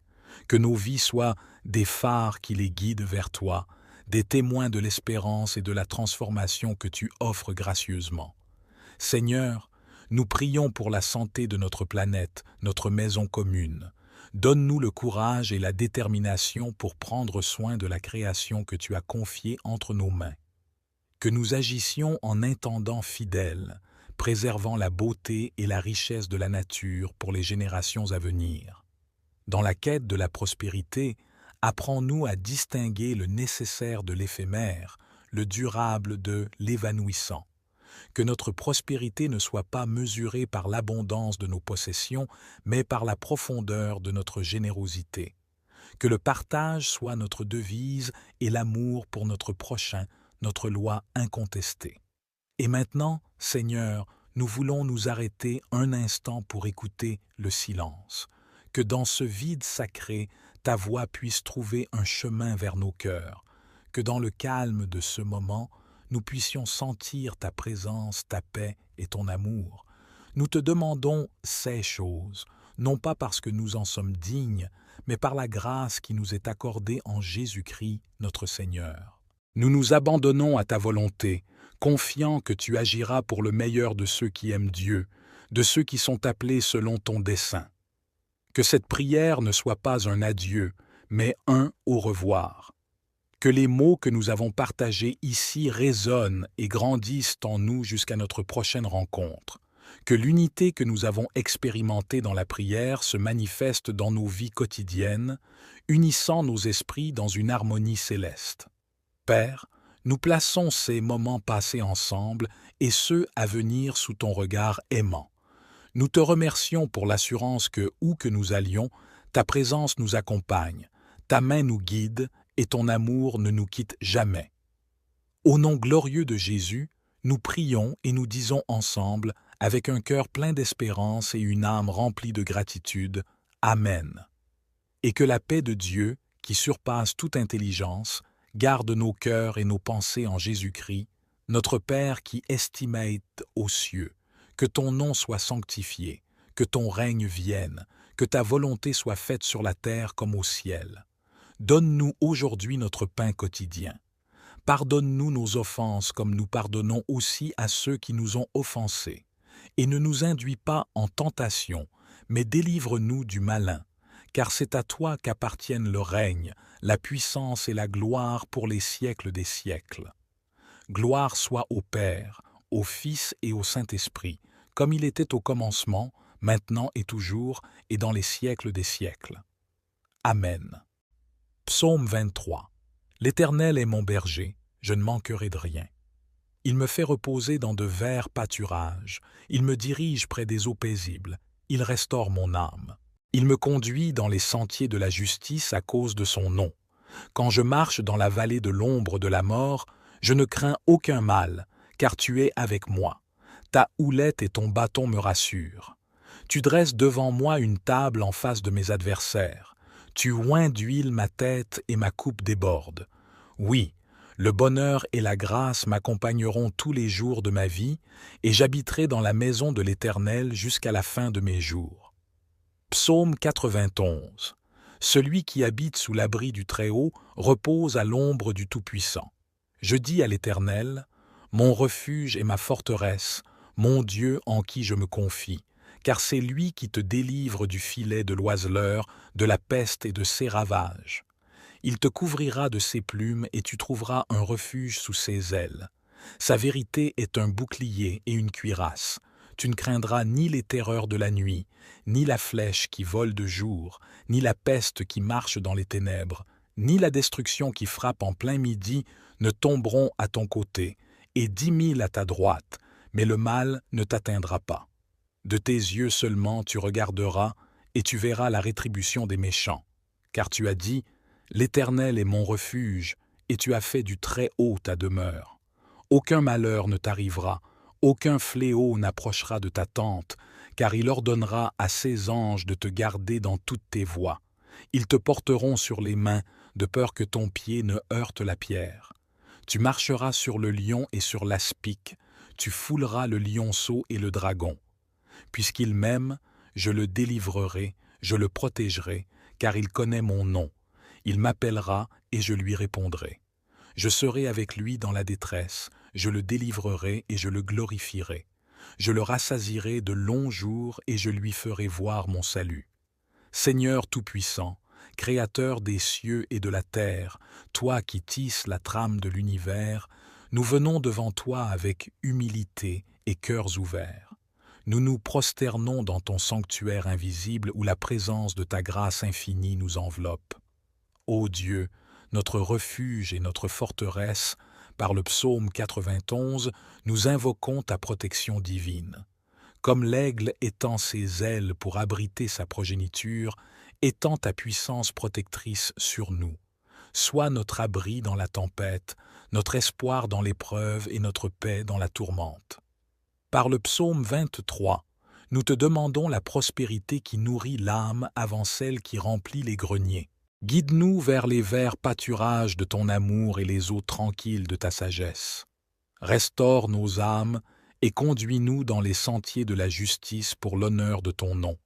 Que nos vies soient des phares qui les guident vers toi, des témoins de l'espérance et de la transformation que tu offres gracieusement. Seigneur, nous prions pour la santé de notre planète, notre maison commune. Donne-nous le courage et la détermination pour prendre soin de la création que tu as confiée entre nos mains. Que nous agissions en intendants fidèles, préservant la beauté et la richesse de la nature pour les générations à venir. Dans la quête de la prospérité, apprends-nous à distinguer le nécessaire de l'éphémère, le durable de l'évanouissant. Que notre prospérité ne soit pas mesurée par l'abondance de nos possessions, mais par la profondeur de notre générosité. Que le partage soit notre devise et l'amour pour notre prochain, notre loi incontestée. Et maintenant, Seigneur, nous voulons nous arrêter un instant pour écouter le silence. Que dans ce vide sacré, ta voix puisse trouver un chemin vers nos cœurs. Que dans le calme de ce moment, nous puissions sentir ta présence, ta paix et ton amour. Nous te demandons ces choses, non pas parce que nous en sommes dignes, mais par la grâce qui nous est accordée en Jésus-Christ, notre Seigneur. Nous nous abandonnons à ta volonté, confiants que tu agiras pour le meilleur de ceux qui aiment Dieu, de ceux qui sont appelés selon ton dessein. Que cette prière ne soit pas un adieu, mais un au revoir. Que les mots que nous avons partagés ici résonnent et grandissent en nous jusqu'à notre prochaine rencontre. Que l'unité que nous avons expérimentée dans la prière se manifeste dans nos vies quotidiennes, unissant nos esprits dans une harmonie céleste. Père, nous plaçons ces moments passés ensemble et ceux à venir sous ton regard aimant. Nous te remercions pour l'assurance que, où que nous allions, ta présence nous accompagne, ta main nous guide et ton amour ne nous quitte jamais. Au nom glorieux de Jésus, nous prions et nous disons ensemble, avec un cœur plein d'espérance et une âme remplie de gratitude, Amen. Et que la paix de Dieu, qui surpasse toute intelligence, garde nos cœurs et nos pensées en Jésus-Christ, notre Père qui estimate aux cieux. Que ton nom soit sanctifié, que ton règne vienne, que ta volonté soit faite sur la terre comme au ciel. Donne-nous aujourd'hui notre pain quotidien. Pardonne-nous nos offenses comme nous pardonnons aussi à ceux qui nous ont offensés. Et ne nous induis pas en tentation, mais délivre-nous du malin, car c'est à toi qu'appartiennent le règne, la puissance et la gloire pour les siècles des siècles. Gloire soit au Père, au Fils et au Saint-Esprit, comme il était au commencement, maintenant et toujours, et dans les siècles des siècles. Amen. Psaume 23. L'Éternel est mon berger, je ne manquerai de rien. Il me fait reposer dans de verts pâturages, il me dirige près des eaux paisibles, il restaure mon âme. Il me conduit dans les sentiers de la justice à cause de son nom. Quand je marche dans la vallée de l'ombre de la mort, je ne crains aucun mal, car tu es avec moi. Ta houlette et ton bâton me rassurent. Tu dresses devant moi une table en face de mes adversaires. Tu oins d'huile ma tête et ma coupe déborde. Oui, le bonheur et la grâce m'accompagneront tous les jours de ma vie, et j'habiterai dans la maison de l'Éternel jusqu'à la fin de mes jours. Psaume 91. Celui qui habite sous l'abri du Très-Haut repose à l'ombre du Tout-Puissant. Je dis à l'Éternel, mon refuge et ma forteresse, mon Dieu en qui je me confie, car c'est lui qui te délivre du filet de l'oiseleur, de la peste et de ses ravages. Il te couvrira de ses plumes et tu trouveras un refuge sous ses ailes. Sa vérité est un bouclier et une cuirasse. Tu ne craindras ni les terreurs de la nuit, ni la flèche qui vole de jour, ni la peste qui marche dans les ténèbres, ni la destruction qui frappe en plein midi ne tomberont à ton côté, et 10 000 à ta droite, mais le mal ne t'atteindra pas. De tes yeux seulement tu regarderas, et tu verras la rétribution des méchants. Car tu as dit, l'Éternel est mon refuge, et tu as fait du Très-Haut ta demeure. Aucun malheur ne t'arrivera, aucun fléau n'approchera de ta tente, car il ordonnera à ses anges de te garder dans toutes tes voies. Ils te porteront sur les mains, de peur que ton pied ne heurte la pierre. Tu marcheras sur le lion et sur l'aspic, tu fouleras le lionceau et le dragon. Puisqu'il m'aime, je le délivrerai, je le protégerai, car il connaît mon nom. Il m'appellera et je lui répondrai. Je serai avec lui dans la détresse, je le délivrerai et je le glorifierai. Je le rassasierai de longs jours et je lui ferai voir mon salut. Seigneur Tout-Puissant, Créateur des cieux et de la terre, toi qui tisses la trame de l'univers, nous venons devant toi avec humilité et cœurs ouverts. Nous nous prosternons dans ton sanctuaire invisible où la présence de ta grâce infinie nous enveloppe. Ô Dieu, notre refuge et notre forteresse, par le psaume 91, nous invoquons ta protection divine. Comme l'aigle étend ses ailes pour abriter sa progéniture, étends ta puissance protectrice sur nous. Sois notre abri dans la tempête, notre espoir dans l'épreuve et notre paix dans la tourmente. Par le psaume 23, nous te demandons la prospérité qui nourrit l'âme avant celle qui remplit les greniers. Guide-nous vers les verts pâturages de ton amour et les eaux tranquilles de ta sagesse. Restaure nos âmes et conduis-nous dans les sentiers de la justice pour l'honneur de ton nom.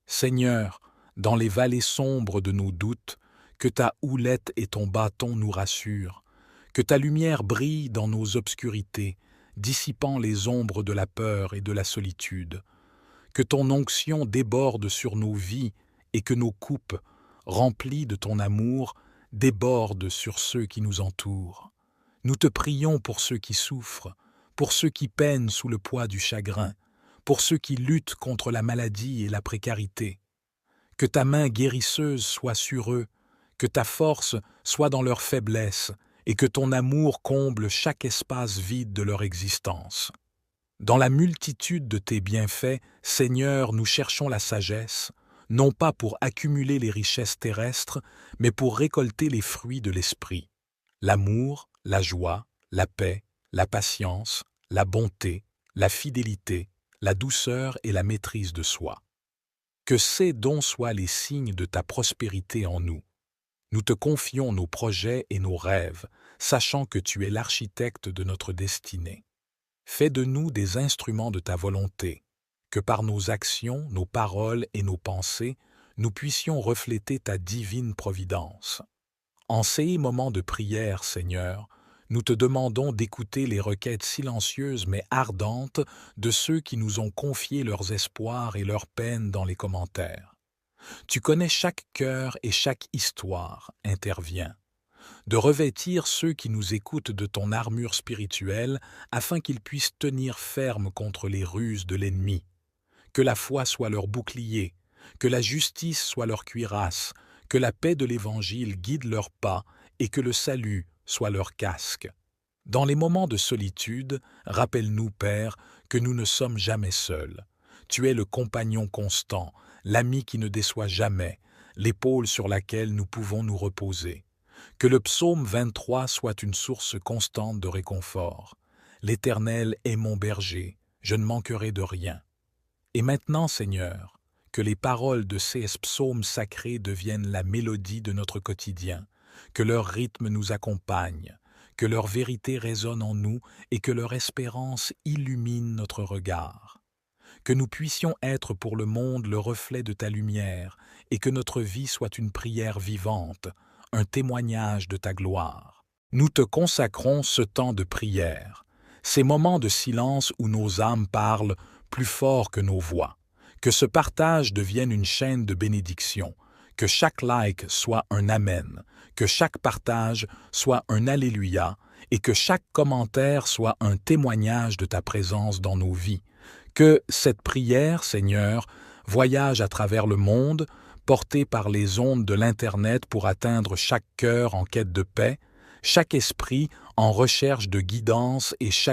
Seigneur, dans les vallées sombres de nos doutes, que ta houlette et ton bâton nous rassurent, que ta lumière brille dans nos obscurités, dissipant les ombres de la peur et de la solitude, que ton onction déborde sur nos vies et que nos coupes, remplies de ton amour, débordent sur ceux qui nous entourent. Nous te prions pour ceux qui souffrent, pour ceux qui peinent sous le poids du chagrin, pour ceux qui luttent contre la maladie et la précarité. Que ta main guérisseuse soit sur eux, que ta force soit dans leur faiblesse et que ton amour comble chaque espace vide de leur existence. Dans la multitude de tes bienfaits, Seigneur, nous cherchons la sagesse, non pas pour accumuler les richesses terrestres, mais pour récolter les fruits de l'esprit. L'amour, la joie, la paix, la patience, la bonté, la fidélité, la douceur et la maîtrise de soi. Que ces dons soient les signes de ta prospérité en nous. Nous te confions nos projets et nos rêves, sachant que tu es l'architecte de notre destinée. Fais de nous des instruments de ta volonté, que par nos actions, nos paroles et nos pensées, nous puissions refléter ta divine providence. En ces moments de prière, Seigneur, nous te demandons d'écouter les requêtes silencieuses mais ardentes de ceux qui nous ont confié leurs espoirs et leurs peines dans les commentaires. Tu connais chaque cœur et chaque histoire, interviens. De revêtir ceux qui nous écoutent de ton armure spirituelle afin qu'ils puissent tenir ferme contre les ruses de l'ennemi. Que la foi soit leur bouclier, que la justice soit leur cuirasse, que la paix de l'Évangile guide leurs pas et que le salut soit leur casque. Dans les moments de solitude, rappelle-nous, Père, que nous ne sommes jamais seuls. Tu es le compagnon constant, l'ami qui ne déçoit jamais, l'épaule sur laquelle nous pouvons nous reposer. Que le psaume 23 soit une source constante de réconfort. L'Éternel est mon berger, je ne manquerai de rien. Et maintenant, Seigneur, que les paroles de ces psaumes sacrés deviennent la mélodie de notre quotidien, que leur rythme nous accompagne, que leur vérité résonne en nous et que leur espérance illumine notre regard. Que nous puissions être pour le monde le reflet de ta lumière et que notre vie soit une prière vivante, un témoignage de ta gloire. Nous te consacrons ce temps de prière, ces moments de silence où nos âmes parlent plus fort que nos voix. Que ce partage devienne une chaîne de bénédiction, que chaque like soit un amen, que chaque partage soit un alléluia et que chaque commentaire soit un témoignage de ta présence dans nos vies. Que cette prière, Seigneur, voyage à travers le monde, portée par les ondes de l'Internet pour atteindre chaque cœur en quête de paix, chaque esprit en recherche de guidance et chaque